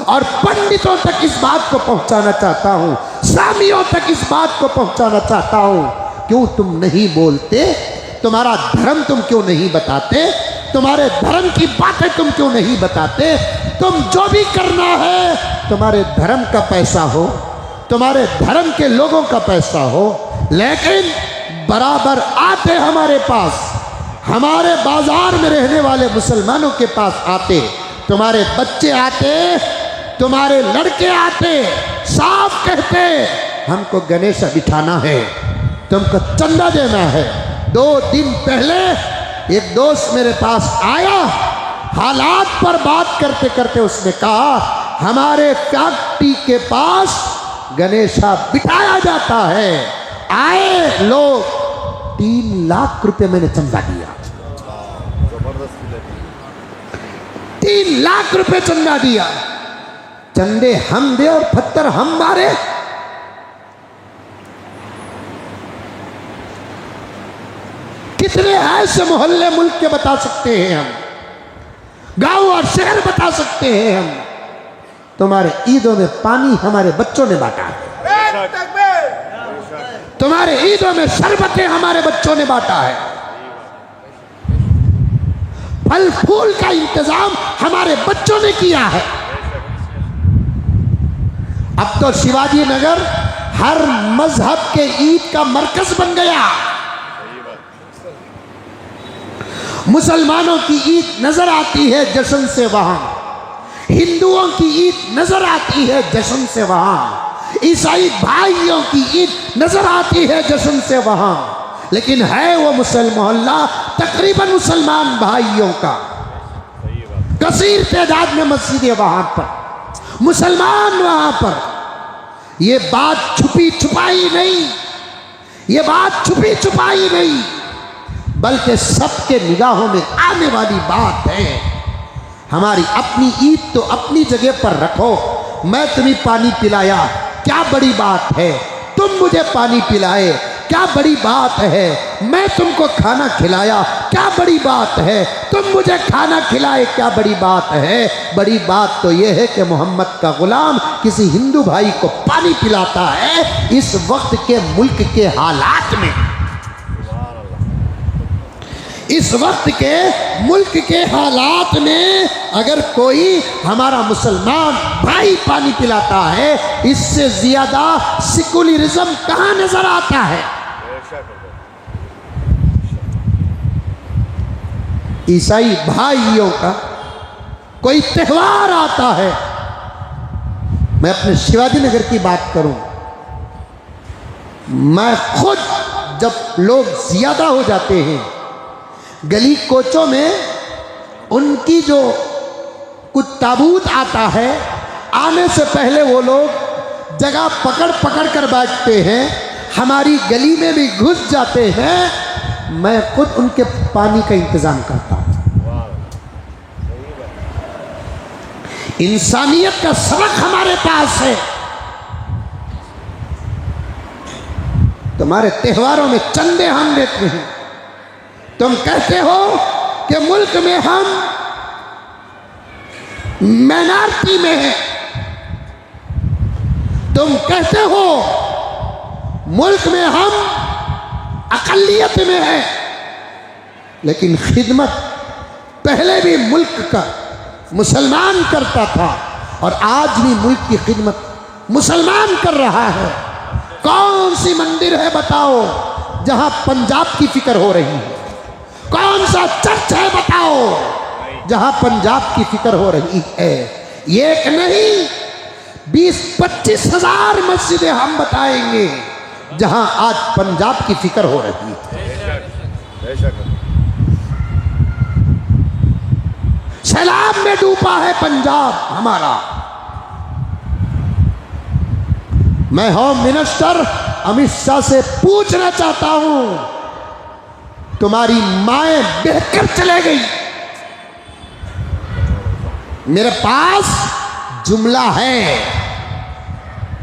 और पंडितों तक इस बात को पहुँचाना चाहता हूँ, सामियों तक इस बात को पहुँचाना चाहता हूँ, क्यों तुम नहीं बोलते? तुम्हारा धर्म तुम क्यों नहीं बताते? तुम्हारे धर्म की बातें तुम क्यों नहीं बताते? तुम जो भी करना है तुम्हारे धर्म का पैसा हो, तुम्हारे धर्म के लोगों का पैसा हो, लेकिन बराबर आते हमारे पास, हमारे बाजार में रहने वाले मुसलमानों के पास आते, तुम्हारे बच्चे आते, तुम्हारे लड़के आते, साफ कहते हमको गणेश बिठाना है, तुमको चंदा देना है। 2 दिन पहले एक दोस्त मेरे पास आया, हालात पर बात करते करते उसने कहा हमारे फैक्ट्री के पास गणेशा बिठाया जाता है। आए लोग, 3 लाख रुपए मैंने चंदा दिया, 3 लाख रुपए चंदा दिया। चंदे हम दे और पत्थर हम मारे। कितने ऐसे मोहल्ले मुल्क के बता सकते हैं हम, गांव और शहर बता सकते हैं हम। तुम्हारे ईदों में पानी हमारे बच्चों ने बांटा है, तुम्हारे ईदों में शरबतें हमारे बच्चों ने बांटा है, फल फूल का इंतजाम हमारे बच्चों ने किया है। अब तो शिवाजी नगर हर मजहब के ईद का मरकज बन गया। मुसलमानों की ईद नजर आती है जश्न से वहां, हिंदुओं की ईद नजर आती है जश्न से वहां, ईसाई भाइयों की ईद नजर आती है जश्न से वहां, लेकिन है वो मोहल्ला तकरीबन मुसलमान भाइयों का, कसीर तादाद में मस्जिद है वहां पर, मुसलमान वहां पर। ये बात छुपी छुपाई नहीं, ये बात छुपी छुपाई नहीं, बल्कि सबके निगाहों में आने वाली बात है। हमारी अपनी ईद तो अपनी जगह पर रखो। मैं तुम्हें पानी पिलाया, क्या बड़ी बात है? तुम मुझे पानी पिलाए, क्या बड़ी बात है? मैं तुमको खाना खिलाया, क्या बड़ी बात है? तुम मुझे खाना खिलाए, क्या बड़ी बात है? बड़ी बात तो यह है कि मोहम्मद का गुलाम किसी हिंदू भाई को पानी पिलाता है। इस वक्त के मुल्क के हालात में, इस वक्त के मुल्क के हालात में अगर कोई हमारा मुसलमान भाई पानी पिलाता है, इससे ज्यादा सेकुलरिज्म कहाँ नजर आता है? ईसाई भाइयों का कोई त्यौहार आता है, मैं अपने शिवाजी नगर की बात करूं, मैं खुद जब लोग ज्यादा हो जाते हैं गली कोचों में, उनकी जो कुछ ताबूत आता है, आने से पहले वो लोग जगह पकड़ पकड़ कर बैठते हैं, हमारी गली में भी घुस जाते हैं। मैं खुद उनके पानी का इंतजाम करता हूँ। इंसानियत का सबक हमारे पास है। तुम्हारे त्योहारों में चंदे हम देते हैं, तुम कहते हो कि मुल्क में हम माइनॉरिटी में हैं, तुम कहते हो मुल्क में हम अक़लियत में हैं, लेकिन खिदमत पहले भी मुल्क का मुसलमान करता था और आज भी मुल्क की खिदमत मुसलमान कर रहा है। कौन सी मंदिर है बताओ जहां पंजाब की फिक्र हो रही है? कौन सा चर्च है बताओ जहां पंजाब की फिक्र हो रही है? एक नहीं 20-25 हजार मस्जिदें हम बताएंगे जहां आज पंजाब की फिक्र हो रही है। सैलाब में डूबा है पंजाब हमारा। मैं होम मिनिस्टर अमित शाह से पूछना चाहता हूं, तुम्हारी माएं बहकर चले गई। मेरे पास जुमला है,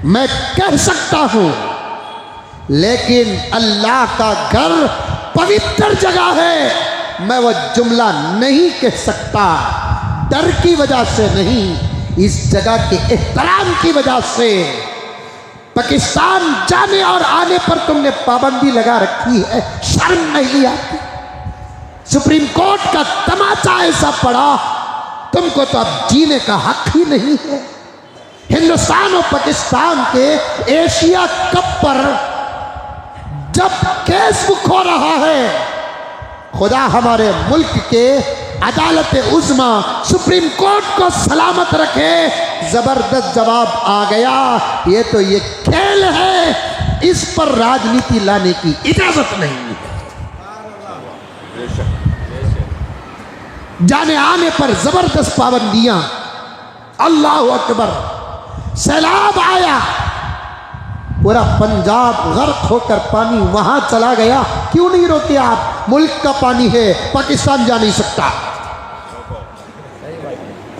मैं कह सकता हूं, लेकिन अल्लाह का घर पवित्र जगह है, मैं वह जुमला नहीं कह सकता। डर की वजह से नहीं, इस जगह के एहतराम की वजह से। पाकिस्तान जाने और आने पर तुमने पाबंदी लगा रखी है, शर्म नहीं आती? सुप्रीम कोर्ट का तमाचा ऐसा पड़ा, तुमको तो अब जीने का हक ही नहीं है। हिंदुस्तान और पाकिस्तान के एशिया कप पर जब केस बुक हो रहा है, खुदा हमारे मुल्क के अदालत उज़्मा सुप्रीम कोर्ट को सलामत रखे, जबरदस्त जवाब आ गया। ये तो ये खेल है, इस पर राजनीति लाने की इजाजत नहीं है। जाने आने पर जबरदस्त पाबंदियां। अल्लाह अकबर। सैलाब आया, पूरा पंजाब गर्क होकर पानी वहां चला गया। क्यों नहीं रोके आप? मुल्क का पानी है, पाकिस्तान जा नहीं सकता।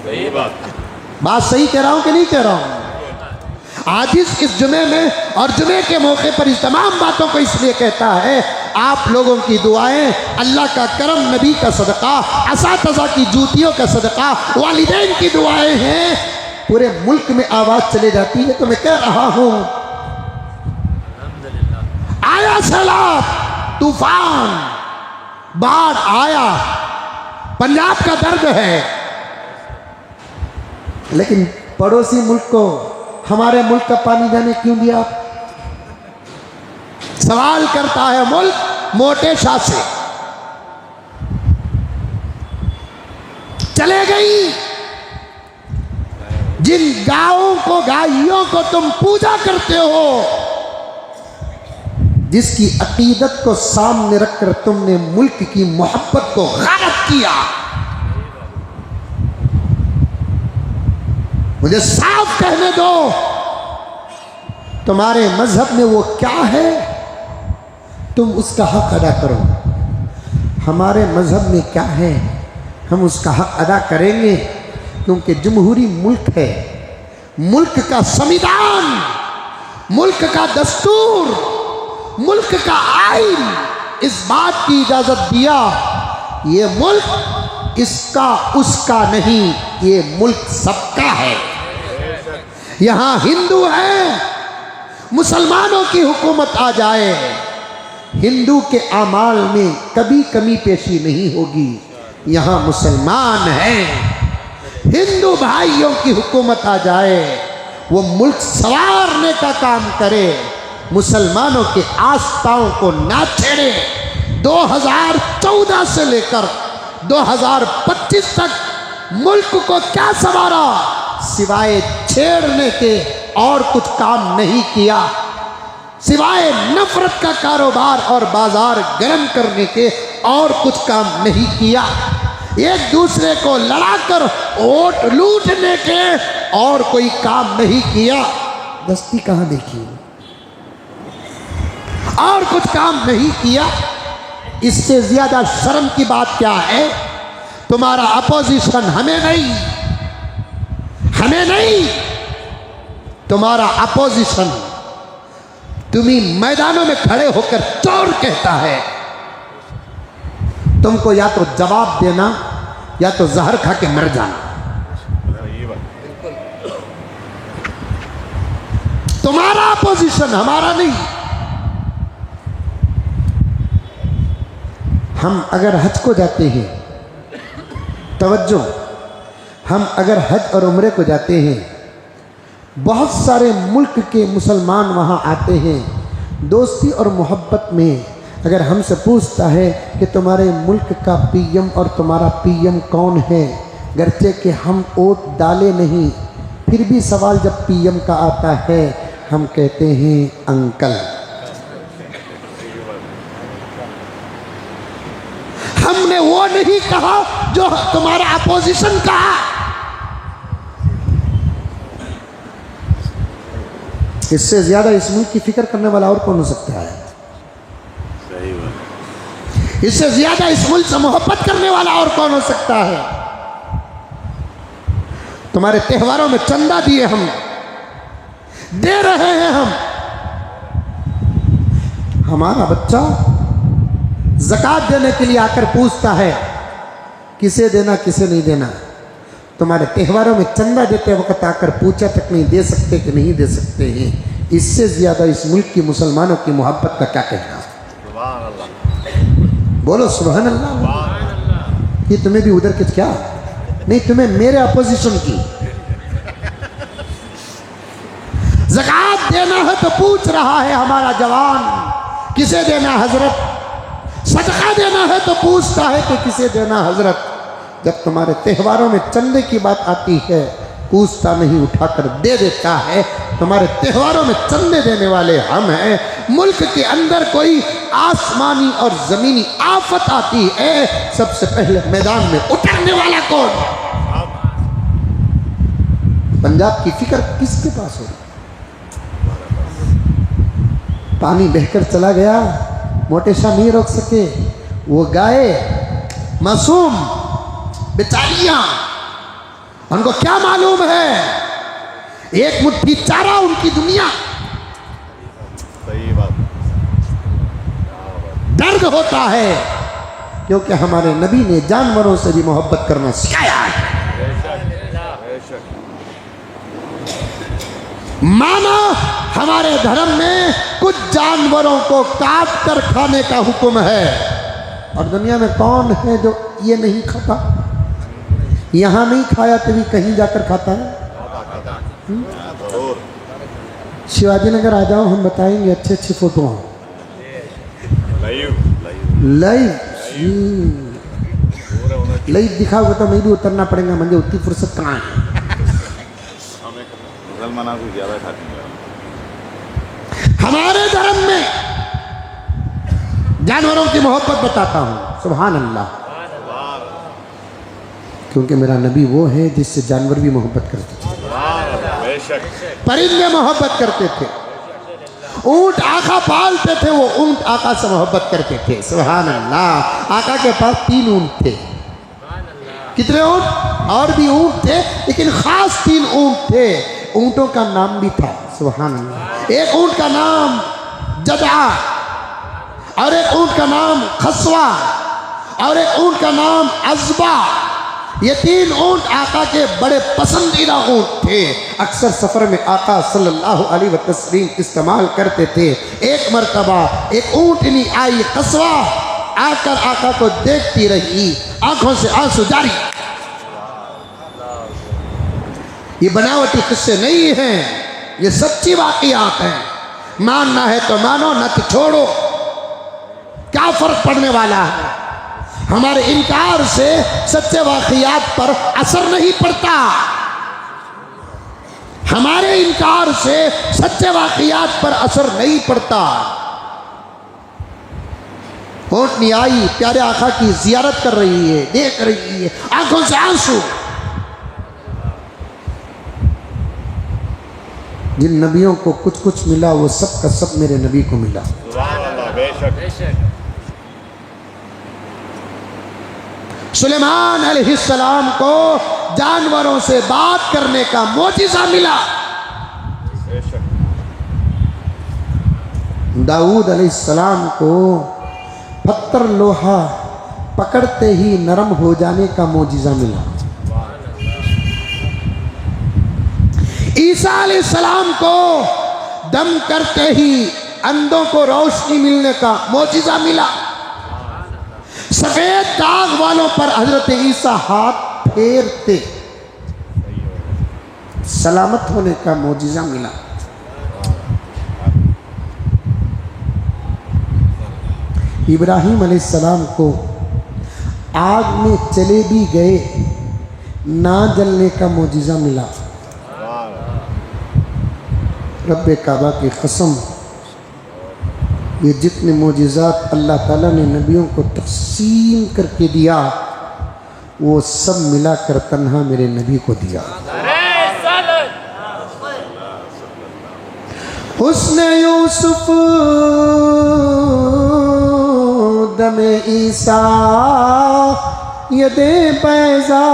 सही बात सही कह रहा हूं कि नहीं कह रहा हूं? आज इस जुमे में और जुमे के मौके पर इस तमाम बातों को इसलिए कहता है, आप लोगों की दुआएं, अल्लाह का करम, नबी का सदका, असातिज़ा की जूतियों का सदका, वालिदैन की दुआएं हैं, पूरे मुल्क में आवाज चले जाती है। तो मैं कह रहा हूं, आया सैलाब, तूफान, बाढ़ आया, पंजाब का दर्द है, लेकिन पड़ोसी मुल्क को हमारे मुल्क का पानी जाने क्यों दिया? सवाल करता है मुल्क मोटे शाह से। चले गई जिन गायों को, गायों को तुम पूजा करते हो, जिसकी अकीदत को सामने रखकर तुमने मुल्क की मोहब्बत को गायब किया। मुझे साफ कहने दो, तुम्हारे मजहब में वो क्या है, तुम उसका हक अदा करो। हमारे मजहब में क्या है, हम उसका हक अदा करेंगे, क्योंकि जमहूरी मुल्क है। मुल्क का संविधान, मुल्क का दस्तूर, मुल्क का आइन इस बात की इजाजत दिया, ये मुल्क इसका उसका नहीं, ये मुल्क सबका है। यहां हिंदू है, मुसलमानों की हुकूमत आ जाए, हिंदू के आमाल में कभी कमी पेशी नहीं होगी। यहां मुसलमान हैं, हिंदू भाइयों की हुकूमत आ जाए, वो मुल्क संवारने का काम करे, मुसलमानों के आस्थाओं को ना छेड़े। 2014 से लेकर 2025 तक मुल्क को क्या संवारा, सिवाय छेड़ने के और कुछ काम नहीं किया, सिवाय नफरत का कारोबार और बाजार गर्म करने के और कुछ काम नहीं किया। एक दूसरे को लड़ाकर वोट लूटने के और कोई काम नहीं किया। दस्ती कहां देखी, और कुछ काम नहीं किया। इससे ज्यादा शर्म की बात क्या है? तुम्हारा अपोजिशन हमें नहीं, हमें नहीं, तुम्हारा अपोजिशन तुम्ही मैदानों में खड़े होकर चोर कहता है। तुमको या तो जवाब देना या तो जहर खा के मर जाना। तुम्हारा पोजीशन, हमारा नहीं। हम अगर हज को जाते हैं, तवज्जो, हम अगर हज और उम्रे को जाते हैं, बहुत सारे मुल्क के मुसलमान वहाँ आते हैं, दोस्ती और मोहब्बत में अगर हमसे पूछता है कि तुम्हारे मुल्क का पीएम और तुम्हारा पीएम कौन है, गर्चे कि हम वोट डाले नहीं, फिर भी सवाल जब पीएम का आता है हम कहते हैं अंकल। हमने वो नहीं कहा जो तुम्हारा अपोजिशन कहा। इससे ज्यादा इस मुल्क की फिक्र करने वाला और कौन हो सकता है? इससे ज्यादा इस मुल्क से मोहब्बत करने वाला और कौन हो सकता है? तुम्हारे त्योहारों में चंदा दिए, हम दे रहे हैं। हमारा बच्चा ज़कात देने के लिए आकर पूछता है किसे देना किसे नहीं देना। तुम्हारे त्योहारों में चंदा देते वक्त आकर पूछा तक नहीं, दे सकते कि नहीं दे सकते हैं। इससे ज्यादा इस मुल्क की मुसलमानों की मोहब्बत का क्या कहना? बोलो सुभान अल्लाह। कि तुम्हें भी उधर के क्या नहीं, तुम्हें मेरे अपोजिशन की ज़कात देना है तो पूछ रहा है हमारा जवान किसे देना हजरत। सदका देना है तो पूछता है कि किसे देना हजरत। जब तुम्हारे त्योहारों में चंदे की बात आती है पूछता नहीं, उठाकर दे देता है। तुम्हारे त्योहारों में चंदे देने वाले हम हैं। मुल्क के अंदर कोई आसमानी और जमीनी आफत आती है, सबसे पहले मैदान में उतरने वाला कौन? पंजाब की फिक्र किसके पास हो? पानी बहकर चला गया, मोटे शाह नहीं रोक सके। वो गाय मासूम बेचारियां, उनको क्या मालूम है? एक मुट्ठी चारा उनकी दुनिया। सही बात। दर्द होता है क्योंकि हमारे नबी ने जानवरों से भी मोहब्बत करना सिखाया है। माना हमारे धर्म में कुछ जानवरों को काट कर खाने का हुक्म है, और दुनिया में कौन है जो ये नहीं खाता? यहां नहीं खाया तो भी कहीं जाकर खाता है। शिवाजी नगर आ जाओ, हम बताएंगे अच्छे अच्छे फोटो लाइव लाइव दिखाओगे तो मैं भी उतरना पड़ेगा, मुझे उतनी फुर्सत कहाँ है। हमारे धर्म में जानवरों की मोहब्बत बताता हूं, सुभान अल्लाह। क्योंकि मेरा नबी वो है जिससे जानवर भी मोहब्बत करते थे, परिंदे मोहब्बत करते थे, ऊंट आका पालते थे, वो ऊंट आका से मोहब्बत करते थे, सुभान अल्लाह। आका के पास 3 ऊंट थे। कितने ऊंट? और भी ऊंट थे, लेकिन खास 3 ऊंट थे। ऊंटों का नाम भी था, सुभान अल्लाह। एक ऊंट का नाम जदा, और एक ऊंट का नाम खसवा, और एक ऊंट का नाम अजबा। ये 3 ऊंट आका के बड़े पसंदीदा ऊंट थे। अक्सर सफर में आका सल्लल्लाहु अलैहि वसल्लम इस्तेमाल करते थे। एक मर्तबा एक ऊंटनी आई कस्वा, आकर आका को देखती रही, आंखों से आंसू जारी। ये बनावटी किस्से नहीं हैं, ये सच्ची वाकयात हैं। मानना है तो मानो, न तो छोड़ो, क्या फर्क पड़ने वाला है? हमारे इनकार से सच्चे वाकयात पर असर नहीं पड़ता। हमारे इनकार से सच्चे वाकयात पर असर नहीं पड़ता। ऊंटनी आई, प्यारे आका की जियारत कर रही है, देख रही है, आंखों से आंसू। जिन नबियों को कुछ कुछ मिला वो सब का सब मेरे नबी को मिला। सुलेमान अलैहिस्सलाम को जानवरों से बात करने का मोजिज़ा मिला। दाऊद अलैहिस्सलाम को पत्थर लोहा पकड़ते ही नरम हो जाने का मोजिज़ा मिला। ईसा अलैहिस्सलाम को दम करते ही अंधों को रोशनी मिलने का मोजिज़ा मिला। सफेद दाग वालों पर हजरत ईसा हाथ फेरते सलामत होने का मोजिज़ा मिला। इब्राहीम अलैहिस्सलाम को आग में चले भी गए, ना जलने का मोजिज़ा मिला। रब्बे काबा की कसम, ये जितने मोजिज़ात अल्लाह ताला ने नबियों को तक़सीम करके दिया, वो सब मिलाकर तन्हा मेरे नबी को दिया। हुस्ने यूसुफ दमे ईसा यदे पैज़ादारी,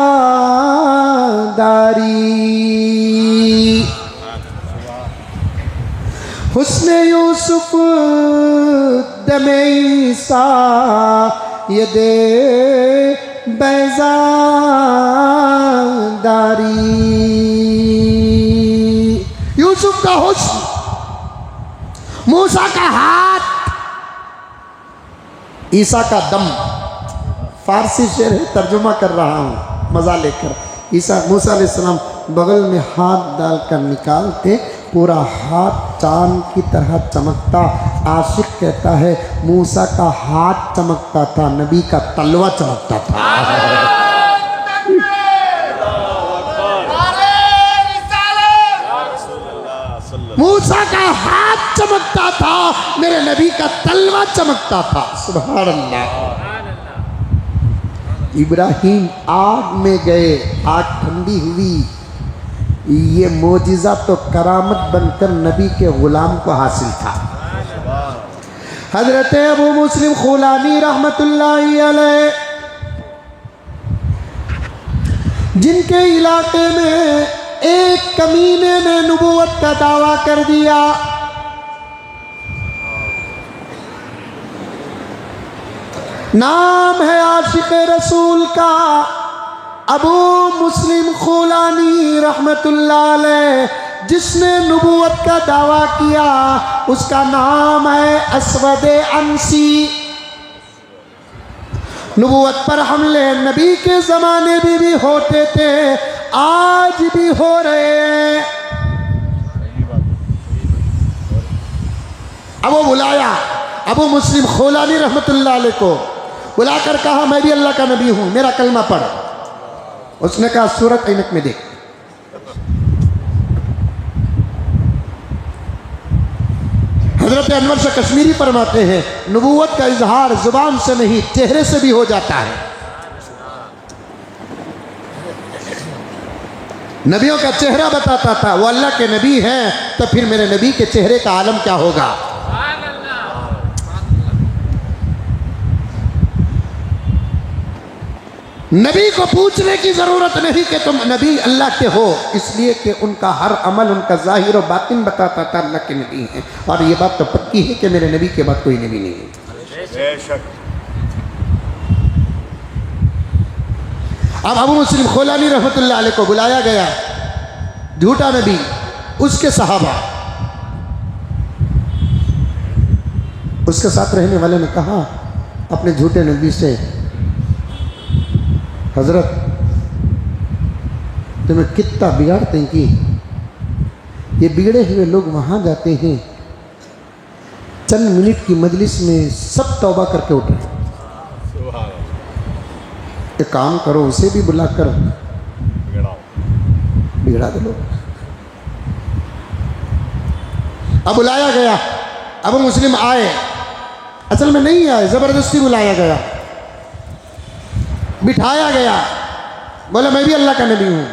हुस्ने यूसुफ दमे ईसा यदे बैज़ादारी। यूसुफ का हुस्न, मूसा का हाथ, ईसा का दम। फारसी शेर है, तर्जुमा कर रहा हूँ मज़ा लेकर। ईसा मूसा अलैहिस्सलाम बगल में हाथ डालकर निकालते, पूरा हाथ चांद की तरह चमकता। आशिक कहता है मूसा का हाथ चमकता था, नबी का तलवा चमकता था। मूसा का हाथ चमकता था, मेरे नबी का तलवा चमकता था। सुभान अल्लाह। इब्राहीम आग में गए, आग ठंडी हुई। ये मोजिज़ा तो करामत बनकर नबी के गुलाम को हासिल था। हजरत अबू मुस्लिम खुलानी रहमतुल्लाहि अलैह, जिनके इलाके में एक कमीने ने नबूवत का दावा कर दिया, नाम है आशिक रसूल का अबू मुस्लिम खुलानी रहमतुल्लाह अलैह, जिसने नबूवत का दावा किया, उसका नाम है अस्वद अंसी। नबूवत पर हमले नबी के ज़माने में भी होते थे, आज भी हो रहे हैं। अब वो बुलाया अबू मुस्लिम खुलानी रहमतुल्लाह अलैह को, बुलाकर कहा मैं भी अल्लाह का नबी हूं, मेरा कलमा पढ़। उसने कहा सूरत ऐनक में देख। हजरत अनवर से कश्मीरी फरमाते हैं नबूवत का इजहार जुबान से नहीं चेहरे से भी हो जाता है। नबियों का चेहरा बताता था वो अल्लाह के नबी हैं, तो फिर मेरे नबी के चेहरे का आलम क्या होगा। नबी को पूछने की जरूरत नहीं कि तुम नबी अल्लाह के हो, इसलिए कि उनका हर अमल, उनका जाहिर और बातिन बताता था अल्लाह के नबी हैं। और ये बात तो पक्की है कि मेरे नबी के बाद कोई नबी नहीं है। बेशक। अब अबू मुस्लिम खुलानी रहमतुल्लाह अलैह को बुलाया गया, झूठा नबी, उसके सहाबा, उसके साथ रहने वाले ने कहा अपने झूठे नबी से, हजरत तुम्हें कितना बिगाड़ते हैं कि ये बिगड़े हुए लोग वहाँ जाते हैं, चंद मिनट की मजलिस में सब तौबा करके उठ रहे। एक काम करो, उसे भी बुलाकर बिगड़ा दो लोग। अब बुलाया गया, अब मुस्लिम आए, असल में नहीं आए, ज़बरदस्ती बुलाया गया, बिठाया गया, बोला मैं भी अल्लाह का नबी हूँ।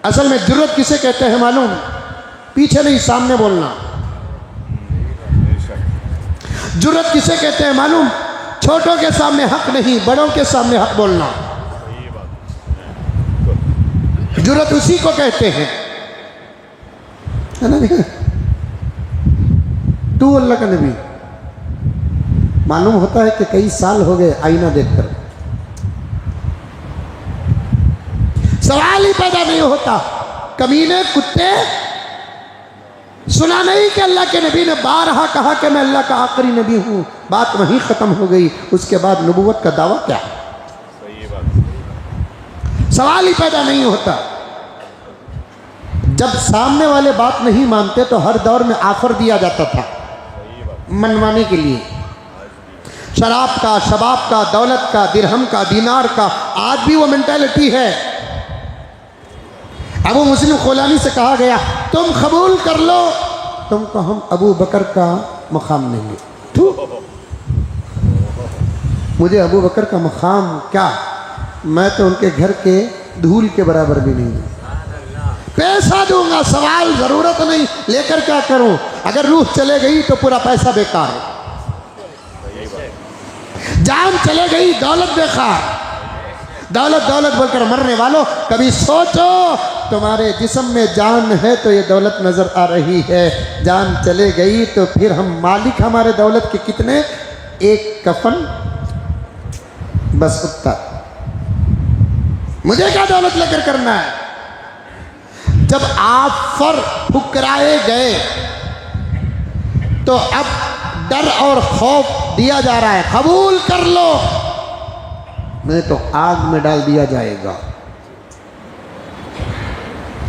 असल में जुर्रत किसे कहते हैं मालूम? पीछे नहीं सामने बोलना। जुर्रत किसे कहते हैं मालूम? छोटों के सामने हक नहीं, बड़ों के सामने हक बोलना। जुर्रत उसी को कहते हैं। है ना? तू अल्लाह का नबी, मालूम होता है कि कई साल हो गए आईना देखकर, सवाल ही पैदा नहीं होता। कमीने कुत्ते, सुना नहीं कि अल्लाह के नबी ने 12 कहा कि मैं अल्लाह का आखिरी नबी हूं, बात वहीं खत्म हो गई। उसके बाद नबूवत का दावा क्या? सही बात। सवाल ही पैदा नहीं होता। जब सामने वाले बात नहीं मानते तो हर दौर में ऑफर दिया जाता था मनवाने के लिए, शराब का, शबाब का, दौलत का, दिरहम का, दीनार का। आज भी वो मेंटालिटी है। अबू मुस्लिम खोलानी से कहा गया तुम कबूल कर लो, तुमको हम अबू बकर का मकाम देंगे। तू मुझे अबू बकर का मकाम क्या, मैं तो उनके घर के धूल के बराबर भी नहीं हूँ। पैसा दूंगा, सवाल जरूरत नहीं, लेकर क्या करूं? अगर रूह चले गई तो पूरा पैसा बेकार है, जान चले गई दौलत बेकार। दौलत दौलत बोलकर मरने वालों, कभी सोचो तुम्हारे जिस्म में जान है तो ये दौलत नजर आ रही है, जान चले गई तो फिर हम मालिक हमारे दौलत के कितने? एक कफन बस उतना। मुझे क्या दौलत लेकर करना है? जब ऑफर ठुकराए गए तो अब डर और खौफ दिया जा रहा है, कबूल कर लो नहीं तो आग में डाल दिया जाएगा।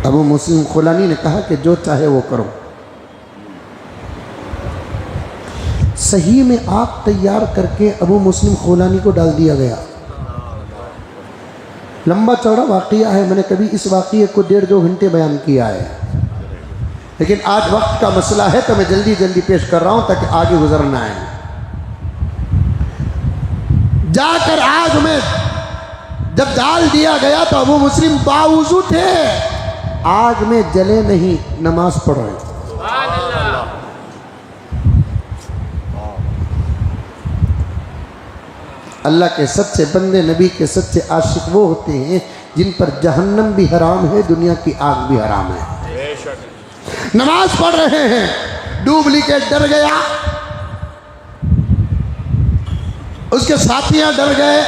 अबू मुस्लिम खुलानी ने कहा कि जो चाहे वो करो। सही में आग तैयार करके अबू मुस्लिम खुलानी को डाल दिया गया। लंबा चौड़ा वाक़या है, मैंने कभी इस वाक़ये को 1.5-2 घंटे बयान किया है, लेकिन आज वक्त का मसला है तो मैं जल्दी जल्दी पेश कर रहा हूं ताकि आगे गुजरना है। जाकर आग में जब डाल दिया गया तो अबू मुस्लिम बावजूद थे, आग में जले नहीं, नमाज पढ़ रहे। अल्लाह के सच्चे बंदे, नबी के सच्चे आशिक वो होते हैं जिन पर जहन्नम भी हराम है, दुनिया की आग भी हराम है। नमाज पढ़ रहे हैं, डुप्लीकेट डर गया, उसके साथियां डर गए,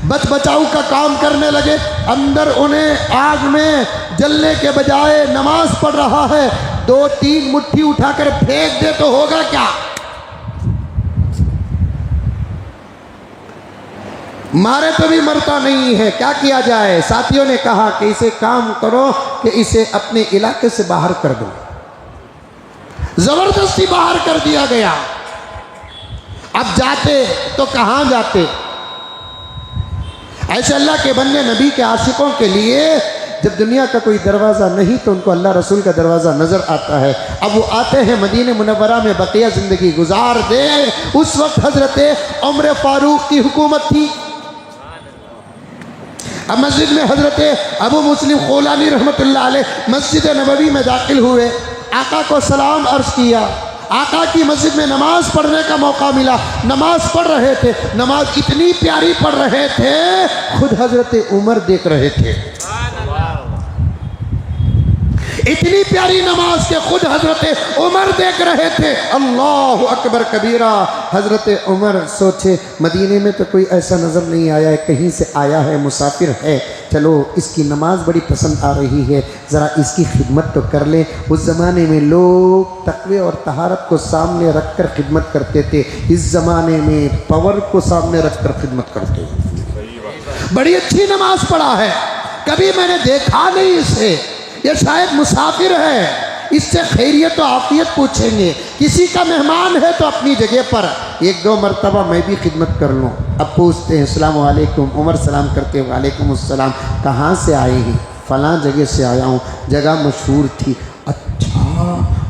बच बचाव का काम करने लगे। अंदर उन्हें आग में जलने के बजाय नमाज पढ़ रहा है, 2-3 मुट्ठी उठाकर फेंक दे तो होगा क्या? मारे तो भी मरता नहीं है, क्या किया जाए? साथियों ने कहा कि इसे काम करो कि इसे अपने इलाके से बाहर कर दो। जबरदस्ती बाहर कर दिया गया। अब जाते तो कहां जाते? ऐसे अल्लाह के बंदे, नबी के आशिकों के लिए जब दुनिया का कोई दरवाज़ा नहीं तो उनको अल्लाह रसूल का दरवाज़ा नज़र आता है। अब वो आते हैं मदीने मुनव्वरा में बकिया ज़िंदगी गुजार दे। उस वक्त हज़रत उमर फ़ारूक की हुकूमत थी। अब मस्जिद में हज़रत अबू मुस्लिम खोलानी रहमतुल्लाह अलैह मस्जिद नबवी में दाखिल हुए, आका को सलाम अर्ज़ किया। आका की मस्जिद में नमाज पढ़ने का मौका मिला, नमाज पढ़ रहे थे। नमाज इतनी प्यारी पढ़ रहे थे, खुद हज़रत उमर देख रहे थे। इतनी प्यारी नमाज के खुद हज़रत उमर देख रहे थे। अल्लाहु अकबर कबीरा। हज़रत उमर सोचे मदीने में तो कोई ऐसा नज़र नहीं आया है, कहीं से आया है, मुसाफिर है, चलो इसकी नमाज बड़ी पसंद आ रही है, ज़रा इसकी खिदमत तो कर लें। उस ज़माने में लोग तक़वे और तहारत को सामने रख कर खिदमत करते थे, इस ज़माने में पावर को सामने रख कर खिदमत करते हैं। बड़ी अच्छी नमाज पढ़ा है, कभी मैंने देखा नहीं इसे, ये शायद मुसाफिर है, इससे खैरियत और आफियत पूछेंगे। किसी का मेहमान है तो अपनी जगह पर 1-2 मरतबा मैं भी खिदमत कर लूँ। अब पूछते हैं अस्सलाम वालेकुम, उमर सलाम करते हैं वालेकुम अस्सलाम, कहाँ से आए हैं? फ़लाँ जगह से आया हूँ, जगह मशहूर थी। अच्छा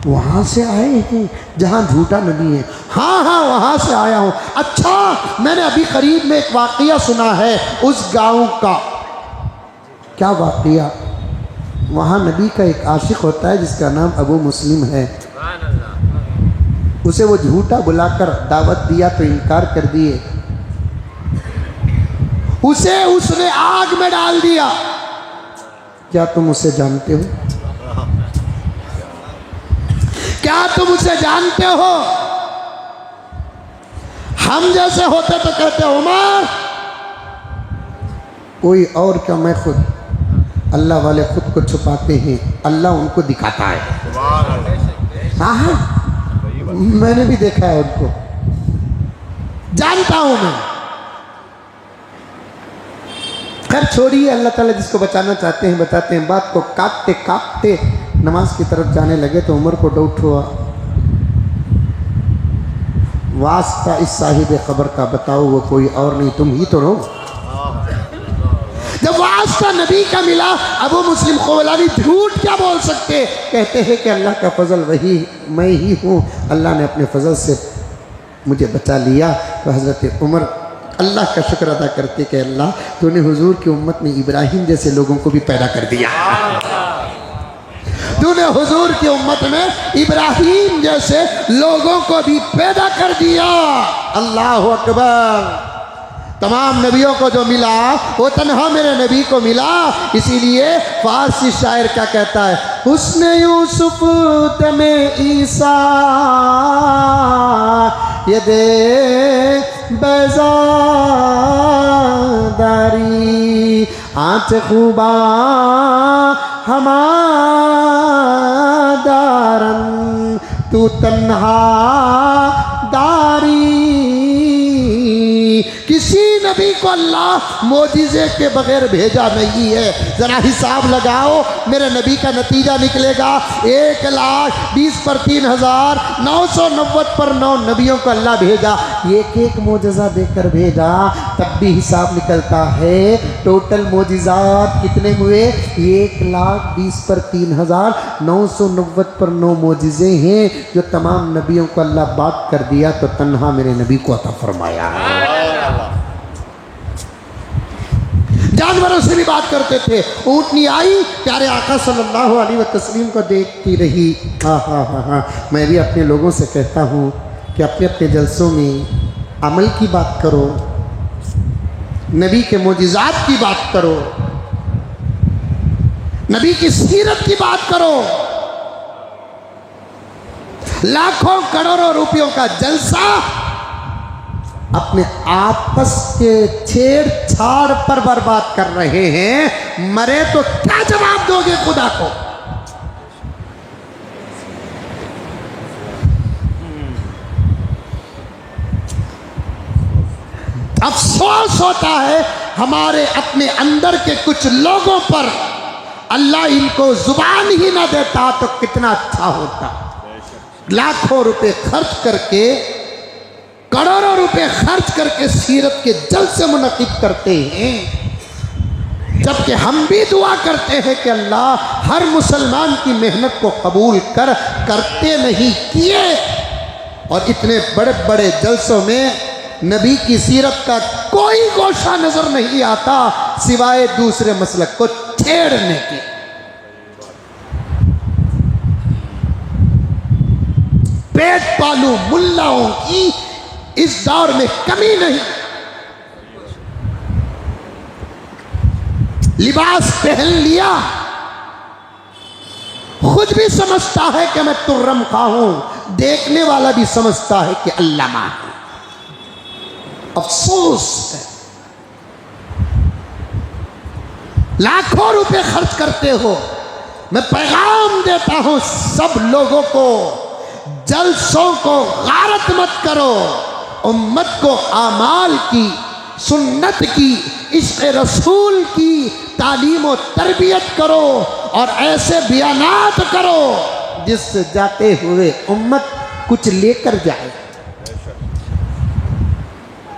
वहाँ से आए हैं जहाँ झूठा नबी है? हाँ हाँ वहाँ से आया हूँ। अच्छा मैंने अभी करीब में एक वाक़या सुना है उस गाँव का। क्या वाक़या? वहाँ नबी का एक आशिक होता है जिसका नाम अबू मुस्लिम है। उसे वो झूठा बुलाकर दावत दिया तो इनकार कर दिए, उसे उसने आग में डाल दिया। क्या तुम उसे जानते हो? क्या तुम उसे जानते हो? हम जैसे होते तो कहते उमर, कोई और क्या, मैं खुद। अल्लाह वाले खुद को छुपाते हैं, अल्लाह उनको दिखाता है। हाँ हाँ, मैंने भी देखा है उनको, जानता हूं मैं। खैर छोड़िए, अल्लाह ताला जिसको बचाना चाहते हैं बताते हैं। बात को काटते काटते नमाज की तरफ जाने लगे तो उमर को डाउट हुआ, वास्ता इस साहिब खबर का, बताओ वो कोई और नहीं तुम ही तो रहो। जब वास्ता नबी का मिला, अबू मुस्लिम खौलानी झूठ क्या बोल सकते। कहते हैं कि अल्लाह का फजल वही मैं ही हूँ, अल्लाह ने अपने फजल से मुझे बचा लिया। तो हज़रत उमर अल्लाह का शुक्र अदा करते कि अल्लाह तूने हुजूर की उम्मत में इब्राहिम जैसे लोगों को भी पैदा कर दिया, तूने हुजूर की उम्मत में इब्राहिम जैसे लोगों को भी पैदा कर दिया। अल्लाह अकबर। तमाम नबियों को जो मिला वो तन्हा मेरे नबी को मिला। इसीलिए फारसी शायर क्या कहता है, हुस्न यूसुफ तमे ईसा ये दे बेजादारी आँच खूबा हमादारन तू तन्हा दारी। किसी नबी को अल्लाह मोजिज़े के बगैर भेजा नहीं है। ज़रा हिसाब लगाओ, मेरे नबी का नतीजा निकलेगा 1,20,000 पर 3,990 पर 9 नबियों को अल्लाह भेजा, एक एक मोजज़ा देकर भेजा, तब भी हिसाब निकलता है। टोटल मोजिज़ात कितने हुए? 1,20,000 पर 3,990 पर 9 मोजिज़े हैं जो तमाम नबियों को अल्लाह बात कर दिया, तो तन्हा मेरे नबी को अता फरमाया। जानवरों से भी बात करते थे। ऊँटनी आई, प्यारे आका सल्लल्लाहु अलैहि वसल्लम को देखती रही। हाँ हाँ हाँ हाँ, मैं भी अपने लोगों से कहता हूँ कि अपने अपने जलसों में अमल की बात करो, नबी के मोजिज़ात की बात करो, नबी की सीरत की बात करो। लाखों करोड़ों रुपयों का जलसा अपने आपस के छेड़छाड़ पर बर्बाद कर रहे हैं। मरे तो क्या जवाब दोगे खुदा को? अफसोस होता है हमारे अपने अंदर के कुछ लोगों पर। अल्लाह इनको जुबान ही ना देता तो कितना अच्छा होता। लाखों रुपए खर्च करके, करोड़ों रुपए खर्च करके सीरत के जलसे मुनक़िद करते हैं, जबकि हम भी दुआ करते हैं कि अल्लाह हर मुसलमान की मेहनत को कबूल कर। करते नहीं किए, और इतने बड़े बड़े जलसों में नबी की सीरत का कोई गोशा नजर नहीं आता सिवाय दूसरे मसलक को छेड़ने के। पेट पालू मुल्लाओं की इस दौर में कमी नहीं। लिबास पहन लिया, खुद भी समझता है कि मैं तुर्रम खा हूं, देखने वाला भी समझता है कि अल्लामा है। अफसोस है, लाखों रुपए खर्च करते हो। मैं पैगाम देता हूं सब लोगों को, जलसों को गारत मत करो, उम्मत को आमाल की, सुन्नत की, इश्क़ रसूल की तालीम और तरबियत करो, और ऐसे बयानात करो जिससे जाते हुए उम्मत कुछ लेकर जाए।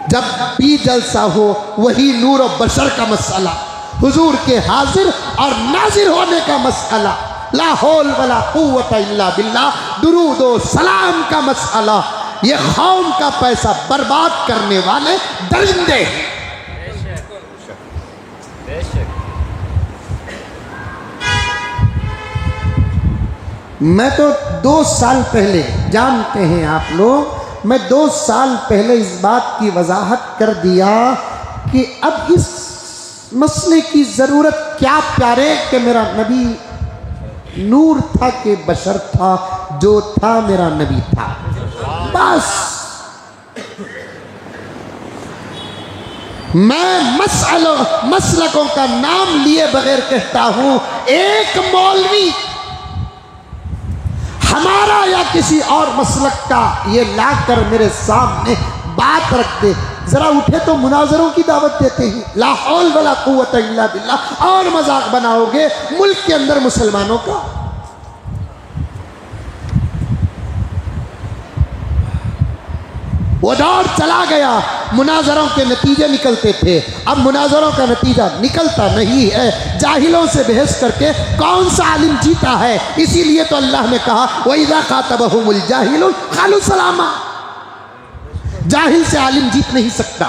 जब भी जलसा हो वही नूर और बशर का मसला, हुजूर के हाजिर और नाजिर होने का मसला, ला हौल वला कुव्वत इल्ला बिल्लाह, दुरूद और सलाम का मसला। ये कौम का पैसा बर्बाद करने वाले दरिंदे हैं। मैं तो 2 साल पहले, जानते हैं आप लोग, मैं 2 साल पहले इस बात की वजाहत कर दिया कि अब इस मसले की ज़रूरत क्या प्यारे कि मेरा नबी नूर था कि बशर था, जो था मेरा नबी था। बस मैं मसलकों का नाम लिए बगैर कहता हूं, एक मौलवी हमारा या किसी और मसलक का ये लाकर मेरे सामने बात रख दे, जरा उठे तो मुनाजरों की दावत देते हैं, ला हौल वला कुव्वत इल्ला बिल्लाह, और मजाक बनाओगे मुल्क के अंदर मुसलमानों का। वो दौर चला गया, मुनाजरों के नतीजे निकलते थे, अब मुनाजरों का नतीजा निकलता नहीं है। जाहिलों से बहस करके कौन सा आलिम जीता है? इसीलिए तो अल्लाह ने कहा वइज़ा ख़ातबहुमुल जाहिलून क़ालू सलामा। जाहिल से आलिम जीत नहीं सकता,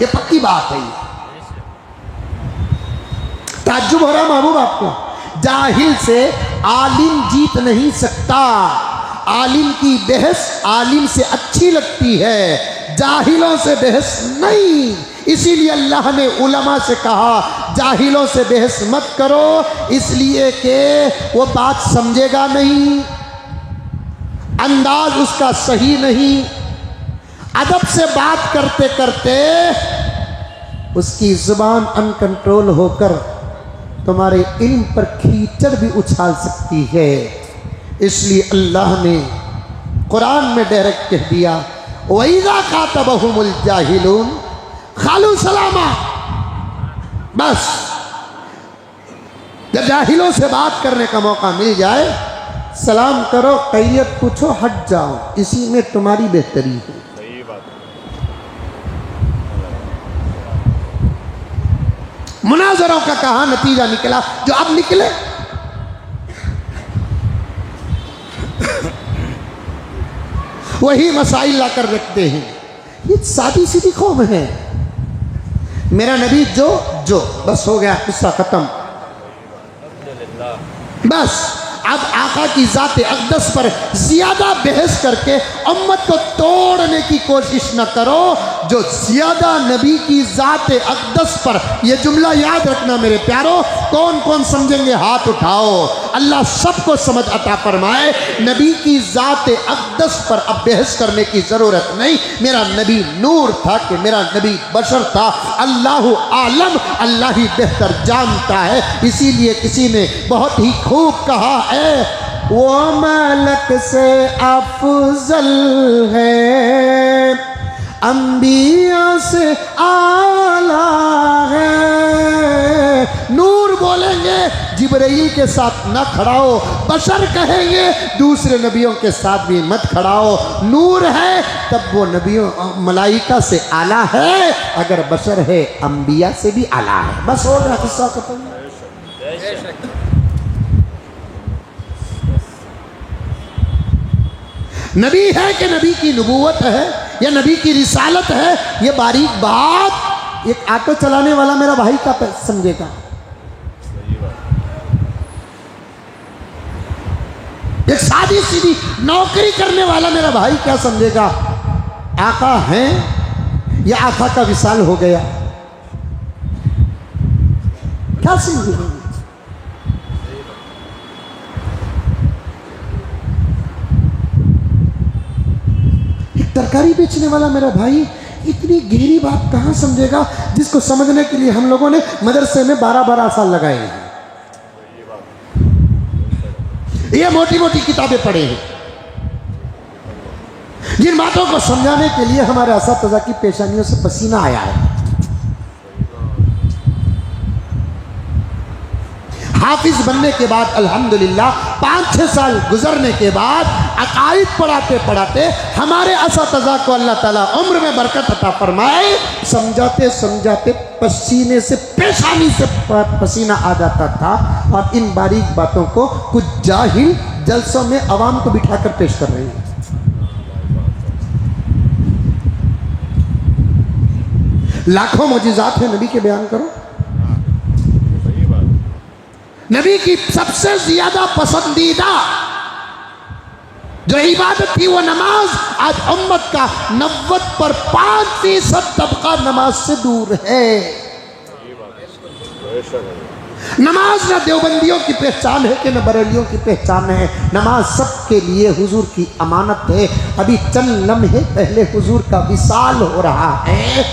ये पक्की बात है। ताज्जुब हो रहा महबूब आपको? जाहिल से आलिम जीत नहीं सकता। आलिम की बहस आलिम से अच्छी लगती है, जाहिलों से बहस नहीं। इसीलिए अल्लाह ने उलमा से कहा जाहिलों से बहस मत करो, इसलिए कि वो बात समझेगा नहीं, अंदाज उसका सही नहीं। अदब से बात करते करते उसकी जुबान अनकंट्रोल होकर तुम्हारे इल्म पर कीचड़ भी उछाल सकती है। इसलिए अल्लाह ने कुरान में डायरेक्ट कह दिया वइज़ा ख़ातबहुमुल जाहिलून क़ालू सलामा। बस जब जाहिलों से बात करने का मौका मिल जाए, सलाम करो, खैरियत पूछो, हट जाओ, इसी में तुम्हारी बेहतरी है। सही बात। मुनाजरों का कहा नतीजा निकला जो अब निकले। वही मसाइल लाकर रखते हैं। ये सादी सीधी कौम है। मेरा नबी जो बस हो गया, किस्सा खत्म। बस अब आका की जाते अक़दस पर ज्यादा बहस करके उम्मत को तोड़ने की कोशिश न करो। जो ज्यादा नबी की जाते अक़दस पर, यह जुमला याद रखना मेरे प्यारो, कौन कौन समझेंगे हाथ उठाओ। अल्लाह सबको समझ अता फरमाए। नबी की जाते अक़दस पर अब बहस करने की ज़रूरत नहीं। मेरा नबी नूर था कि मेरा नबी बशर था, अल्लाह आलम, अल्लाह ही बेहतर जानता है। इसीलिए किसी ने बहुत ही खूब कहा है वो मलक से अफजल है, अंबिया से आला है। नूर बोलेंगे जिब्राइल के साथ न खड़ाओ, बशर कहेंगे दूसरे नबियों के साथ भी मत खड़ाओ। नूर है तब वो नबियों मलाइका से आला है, अगर बशर है अंबिया से भी आला है। बस हो गया, किस्सा खत्म। नबी है कि नबी की नबूवत है या नबी की रिसालत है, ये बारीक बात एक ऑटो चलाने वाला मेरा भाई का समझेगा। एक सादी सीधी नौकरी करने वाला मेरा भाई क्या समझेगा? आका है या आका का विसाल हो गया, क्या समझेगा? तरकारी बेचने वाला मेरा भाई इतनी गहरी बात कहाँ समझेगा, जिसको समझने के लिए हम लोगों ने मदरसे में 12-12 साल लगाए हैं। ये मोटी मोटी किताबें पढ़े हैं, जिन बातों को समझाने के लिए हमारे असातिज़ा की पेशानियों से पसीना आया है। हाफिज बनने के बाद अल्हम्दुलिल्लाह 5-6 साल गुजरने के बाद अकाइद पढ़ाते पढ़ाते हमारे असातिज़ा को अल्लाह ताला उम्र में बरकत अता फरमाए। समझाते समझाते पसीने से, पेशानी से पसीना आ जाता था। और इन बारीक बातों को कुछ जाहिल जलसों में अवाम को बिठाकर पेश कर रहे हैं। लाखों मौजिज़ात हैं, नबी के बयान करो। नबी की सबसे ज्यादा पसंदीदा जो इबादत थी वो नमाज। आज उम्मत का 90% तबका नमाज से दूर है। नमाज न देवबंदियों की पहचान है कि न बरेलियों की पहचान है। नमाज सबके लिए हुजूर की अमानत है। अभी चंद लम्हे पहले हुजूर का विसाल हो रहा है।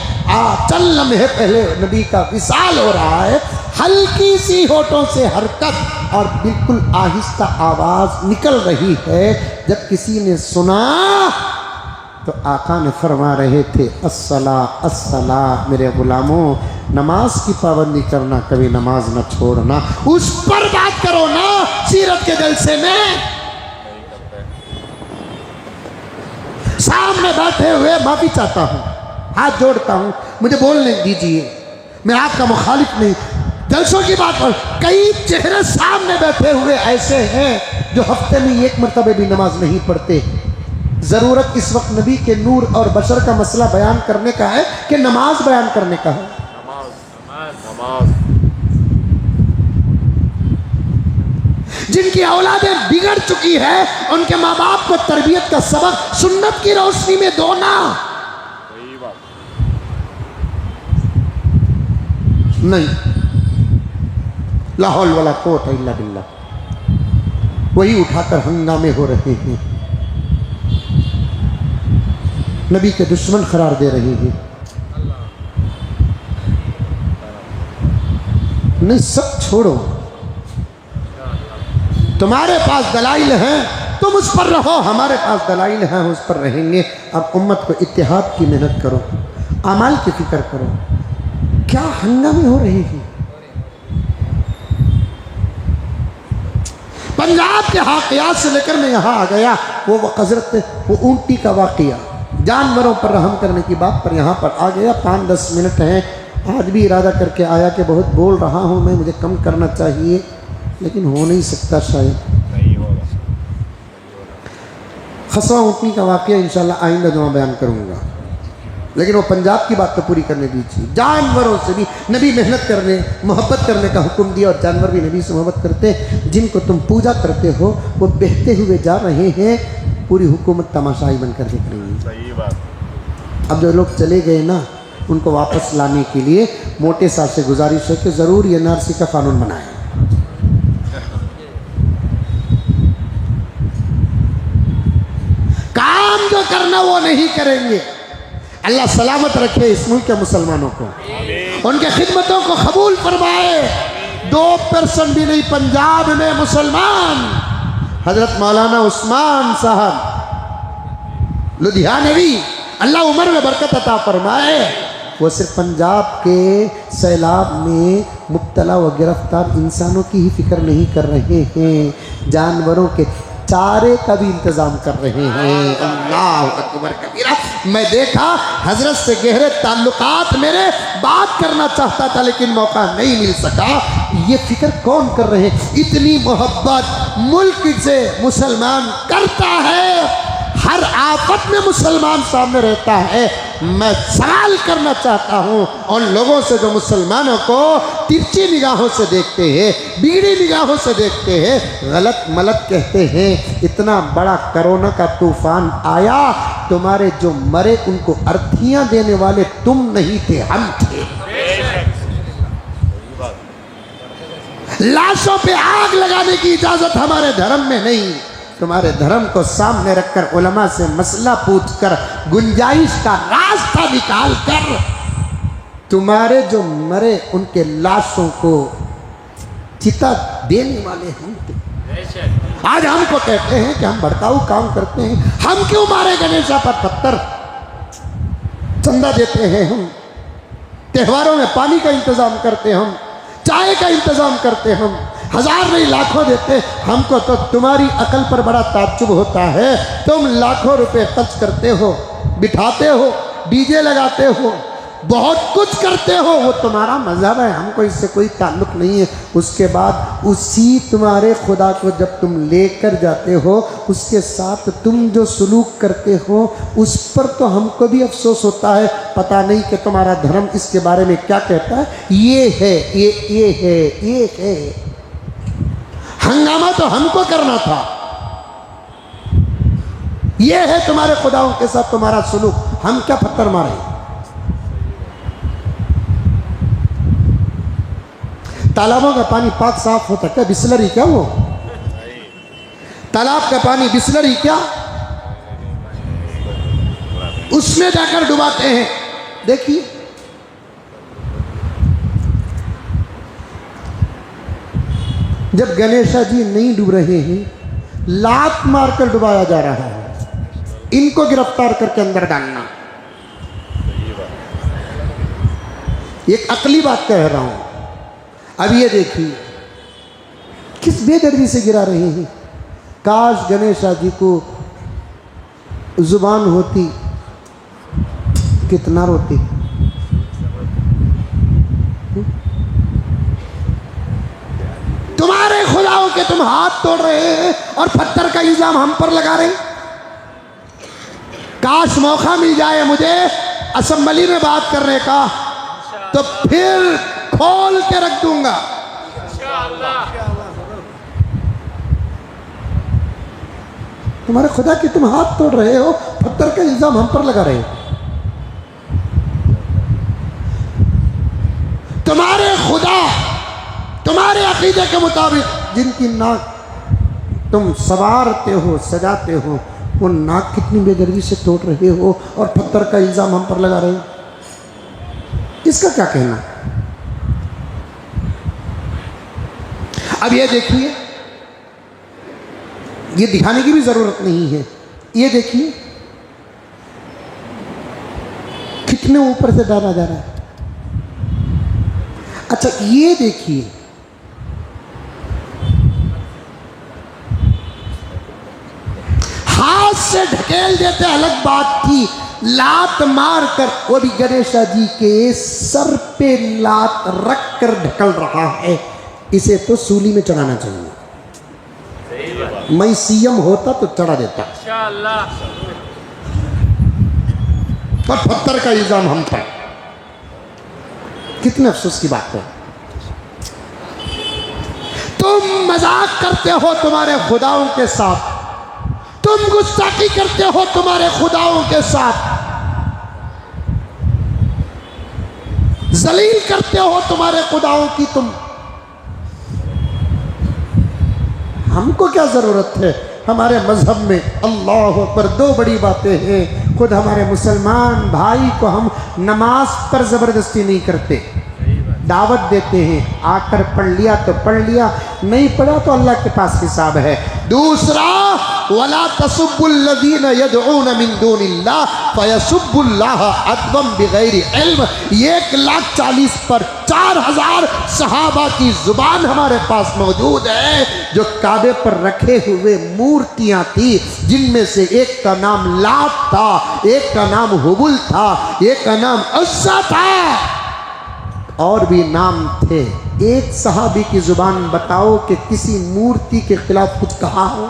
चल लम्हे पहले नबी का विसाल हो रहा है, हल्की सी होठों से हरकत और बिल्कुल आहिस्ता आवाज निकल रही है। जब किसी ने सुना तो आका ने फरमा रहे थे, अस्सला अस्सला, मेरे गुलामों नमाज की पाबंदी करना, कभी नमाज न छोड़ना। उस पर बात करो ना सीरत के जलसे में। सामने बैठे हुए माफी चाहता हूं, हाथ जोड़ता हूं, मुझे बोलने दीजिए, मैं आपका मुखालिफ नहीं। जलसों की बात पर कई चेहरे सामने बैठे हुए ऐसे हैं जो हफ्ते में एक मरतबे भी नमाज नहीं पढ़ते। जरूरत इस वक्त नबी के नूर और बशर का मसला बयान करने का है कि नमाज बयान करने का है। जिनकी औलादें बिगड़ चुकी है उनके माँ बाप को तरबियत का सबक सुन्नत की रोशनी में दो ना। नहीं, ला हौल वला कुव्वता इल्ला बिल्लाह, वही उठाकर हंगामे हो रहे हैं, नबी के दुश्मन करार दे रहे हैं। नहीं, सब छोड़ो, तुम्हारे पास दलाइल हैं, तुम उस पर रहो, हमारे पास दलाइल हैं, उस पर रहेंगे। अब उम्मत को इत्तेहाद की मेहनत करो, अमाल की फिक्र करो। क्या हंगामे हो रहे हैं। पंजाब के हाकियात से लेकर मैं यहाँ आ गया, वो हजरत वो ऊंटी का वाकया, जानवरों पर रहम करने की बात पर यहाँ पर आ गया। 5-10 मिनट हैं, आज भी इरादा करके आया कि बहुत बोल रहा हूँ मैं, मुझे कम करना चाहिए, लेकिन हो नहीं सकता शायद। खसवा ऊँटनी का वाकया इंशाल्लाह आइंदा जुमा बयान करूँगा, लेकिन वो पंजाब की बात तो पूरी करने दीजिए। जानवरों से भी नबी मेहनत करने, मोहब्बत करने का हुक्म दिया, और जानवर भी नबी से मोहब्बत करते। जिनको तुम पूजा करते हो वो बहते हुए जा रहे हैं, पूरी हुकूमत तमाशाई बनकर देख रही है। सही बात। अब जो लोग चले गए ना, उनको वापस लाने के लिए मोटे साहब से गुजारिश है कि ज़रूर ये एनआरसी का कानून बनाएं। काम जो करना वो नहीं करेंगे। अल्लाह सलामत रखे इस मुल्क के मुसलमानों को, उनके खिदमतों को कबूल फरमाए। 2% भी नहीं पंजाब में मुसलमान। हजरत मौलाना उस्मान साहब लुधियानवी, अल्लाह उम्र में बरकत अता फरमाए, वो सिर्फ पंजाब के सैलाब में मुब्तला व गिरफ्तार इंसानों की ही फिक्र नहीं कर रहे हैं, जानवरों के चारे का भी इंतजाम कर रहे हैं। अल्लाह अकबर कबीरा। मैं देखा हजरत से गहरे ताल्लुकात मेरे, बात करना चाहता था लेकिन मौका नहीं मिल सका। ये फिक्र कौन कर रहे हैं? इतनी मोहब्बत मुल्क से मुसलमान करता है, हर आफत में मुसलमान सामने रहता है। मैं सवाल करना चाहता हूँ उन लोगों से जो मुसलमानों को तिरछी निगाहों से देखते हैं, बीड़ी निगाहों से देखते हैं, गलत मलत कहते हैं। इतना बड़ा कोरोना का तूफान आया, तुम्हारे जो मरे उनको अर्थियां देने वाले तुम नहीं थे, हम थे। लाशों पे आग लगाने की इजाजत हमारे धर्म में नहीं। तुम्हारे धर्म को सामने रखकर उलमा से मसला पूछकर गुंजाइश का रास्ता निकाल कर तुम्हारे जो मरे उनके लाशों को चिता देने वाले हम थे। आज हमको कहते हैं कि हम भड़काऊ काम करते हैं। हम क्यों मारे गणेशा पर पत्थर? चंदा देते हैं हम, त्योहारों में पानी का इंतजाम करते हम, चाय का इंतजाम करते हम, 1000 नहीं लाखों देते। हमको तो तुम्हारी अकल पर बड़ा ताज्जुब होता है। तुम लाखों रुपए खर्च करते हो, बिठाते हो, डीजे लगाते हो, बहुत कुछ करते हो, वो तुम्हारा मजहब है, हमको इससे कोई ताल्लुक नहीं है। उसके बाद उसी तुम्हारे खुदा को जब तुम लेकर जाते हो, उसके साथ तुम जो सलूक करते हो उस पर तो हमको भी अफसोस होता है। पता नहीं कि तुम्हारा धर्म इसके बारे में क्या कहता है। ये है, ये है, ये है। हंगामा तो हमको करना था। ये है तुम्हारे खुदाओं के साथ तुम्हारा सलूक, हम क्या पत्थर मारे? तालाबों का पानी पाक साफ होता क्या? बिस्लरी क्या वो? तालाब का पानी बिस्लरी क्या? उसमें जाकर डुबाते हैं। देखिए जब गणेशा जी नहीं डूब रहे हैं, लात मारकर डुबाया जा रहा है, इनको गिरफ्तार करके अंदर डालना। एक अकली बात कह रहा हूं। अब ये देखिए किस बेदर्दी से गिरा रहे हैं। काश गणेशा जी को जुबान होती, कितना रोती। तुम्हारे खुदाओं के तुम हाथ तोड़ रहे हैं और पत्थर का इल्जाम हम पर लगा रहे हैं। काश मौका मिल जाए मुझे असेंबली में बात करने का, तो फिर खोल के रख दूंगा। तुम्हारे खुदा की तुम हाथ तोड़ रहे हो, पत्थर का इल्जाम हम पर लगा रहे हो। तुम्हारे खुदा तुम्हारे अकीदे के मुताबिक जिनकी नाक तुम सवारते हो, सजाते हो, वो नाक कितनी बेदर्दी से तोड़ रहे हो और पत्थर का इल्जाम हम पर लगा रहे हो। इसका क्या कहना। अब ये देखिए, ये दिखाने की भी जरूरत नहीं है। ये देखिए कितने ऊपर से डाला जा रहा है। अच्छा ये देखिए, हाथ से ढकेल देते अलग बात थी, लात मार कर, वो भी गणेशा जी के सर पे लात रख कर ढकल रहा है। इसे तो सूली में चढ़ाना चाहिए। मैं सीएम होता तो चढ़ा देता। पर पत्थर का इल्जाम हम पर। कितने अफसोस की बात है। तुम मजाक करते हो तुम्हारे खुदाओं के साथ, तुम गुस्ताखी करते हो तुम्हारे खुदाओं के साथ, जलील करते हो तुम्हारे खुदाओं की तुम। हमको क्या जरूरत है। हमारे मजहब में अल्लाह पर दो बड़ी बातें हैं। खुद हमारे मुसलमान भाई को हम नमाज पर जबरदस्ती नहीं करते, दावत देते हैं। आकर पढ़ लिया तो पढ़ लिया, नहीं पढ़ा तो अल्लाह के पास हिसाब है। दूसरा, वला तसुब्बुल्लज़ीना यदऊन मिन दूनिल्लाह फयसुब्बुल्लाह अदवम बिगैरि इल्म। 1,40,000 पर 4,000 सहाबा की जुबान हमारे पास मौजूद है, जो काबे पर रखे हुए मूर्तियां थी, जिनमें से एक का नाम लात था, एक का नाम हुबुल था, एक का नाम उस्सा था, और भी नाम थे। एक सहाबी की जुबान बताओ कि किसी मूर्ति के खिलाफ कुछ कहा हो।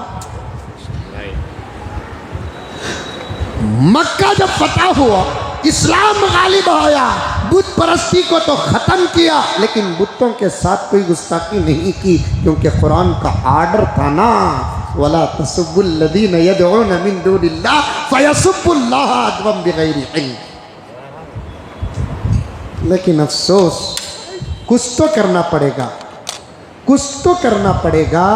मक्का जब फतह हुआ, इस्लाम गालिब आया, बुत परस्ती को तो खत्म किया, लेकिन बुतों के साथ कोई गुस्ताखी नहीं की, क्योंकि कुरान का आर्डर था ना, वला तसुब्बुल्लज़ीना यदऊन मिन दूनिल्लाह फयसुब्बुल्लाह अदवम बिगैरि इल्म। लेकिन अफसोस, कुछ तो करना पड़ेगा, कुछ तो करना पड़ेगा।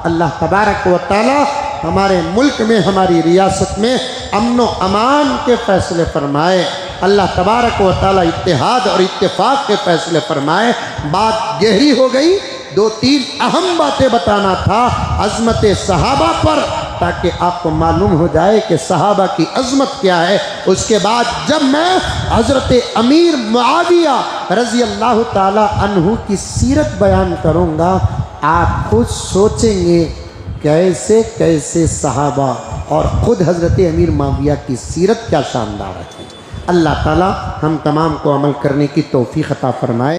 अल्लाह तबारक व तआला हमारे मुल्क में, हमारी रियासत में अमन व अमान के फैसले फरमाए। अल्लाह तबारक व तआला इत्तेहाद और इत्तेफाक के फैसले फरमाए। बात गहरी हो गई, 2-3 अहम बातें बताना था अज़मत सहाबा पर, ताकि आपको मालूम हो जाए कि सहाबा की अज़मत क्या है। उसके बाद जब मैं हज़रत अमीर मुआविया रज़ी अल्लाह ताला अन्हु की सीरत बयान करूँगा, आप खुद सोचेंगे कैसे कैसे सहाबा और ख़ुद हज़रत अमीर मुआविया की सीरत क्या शानदार है। अल्लाह ताला हम तमाम को अमल करने की तौफ़ीक़ अता फ़रमाए।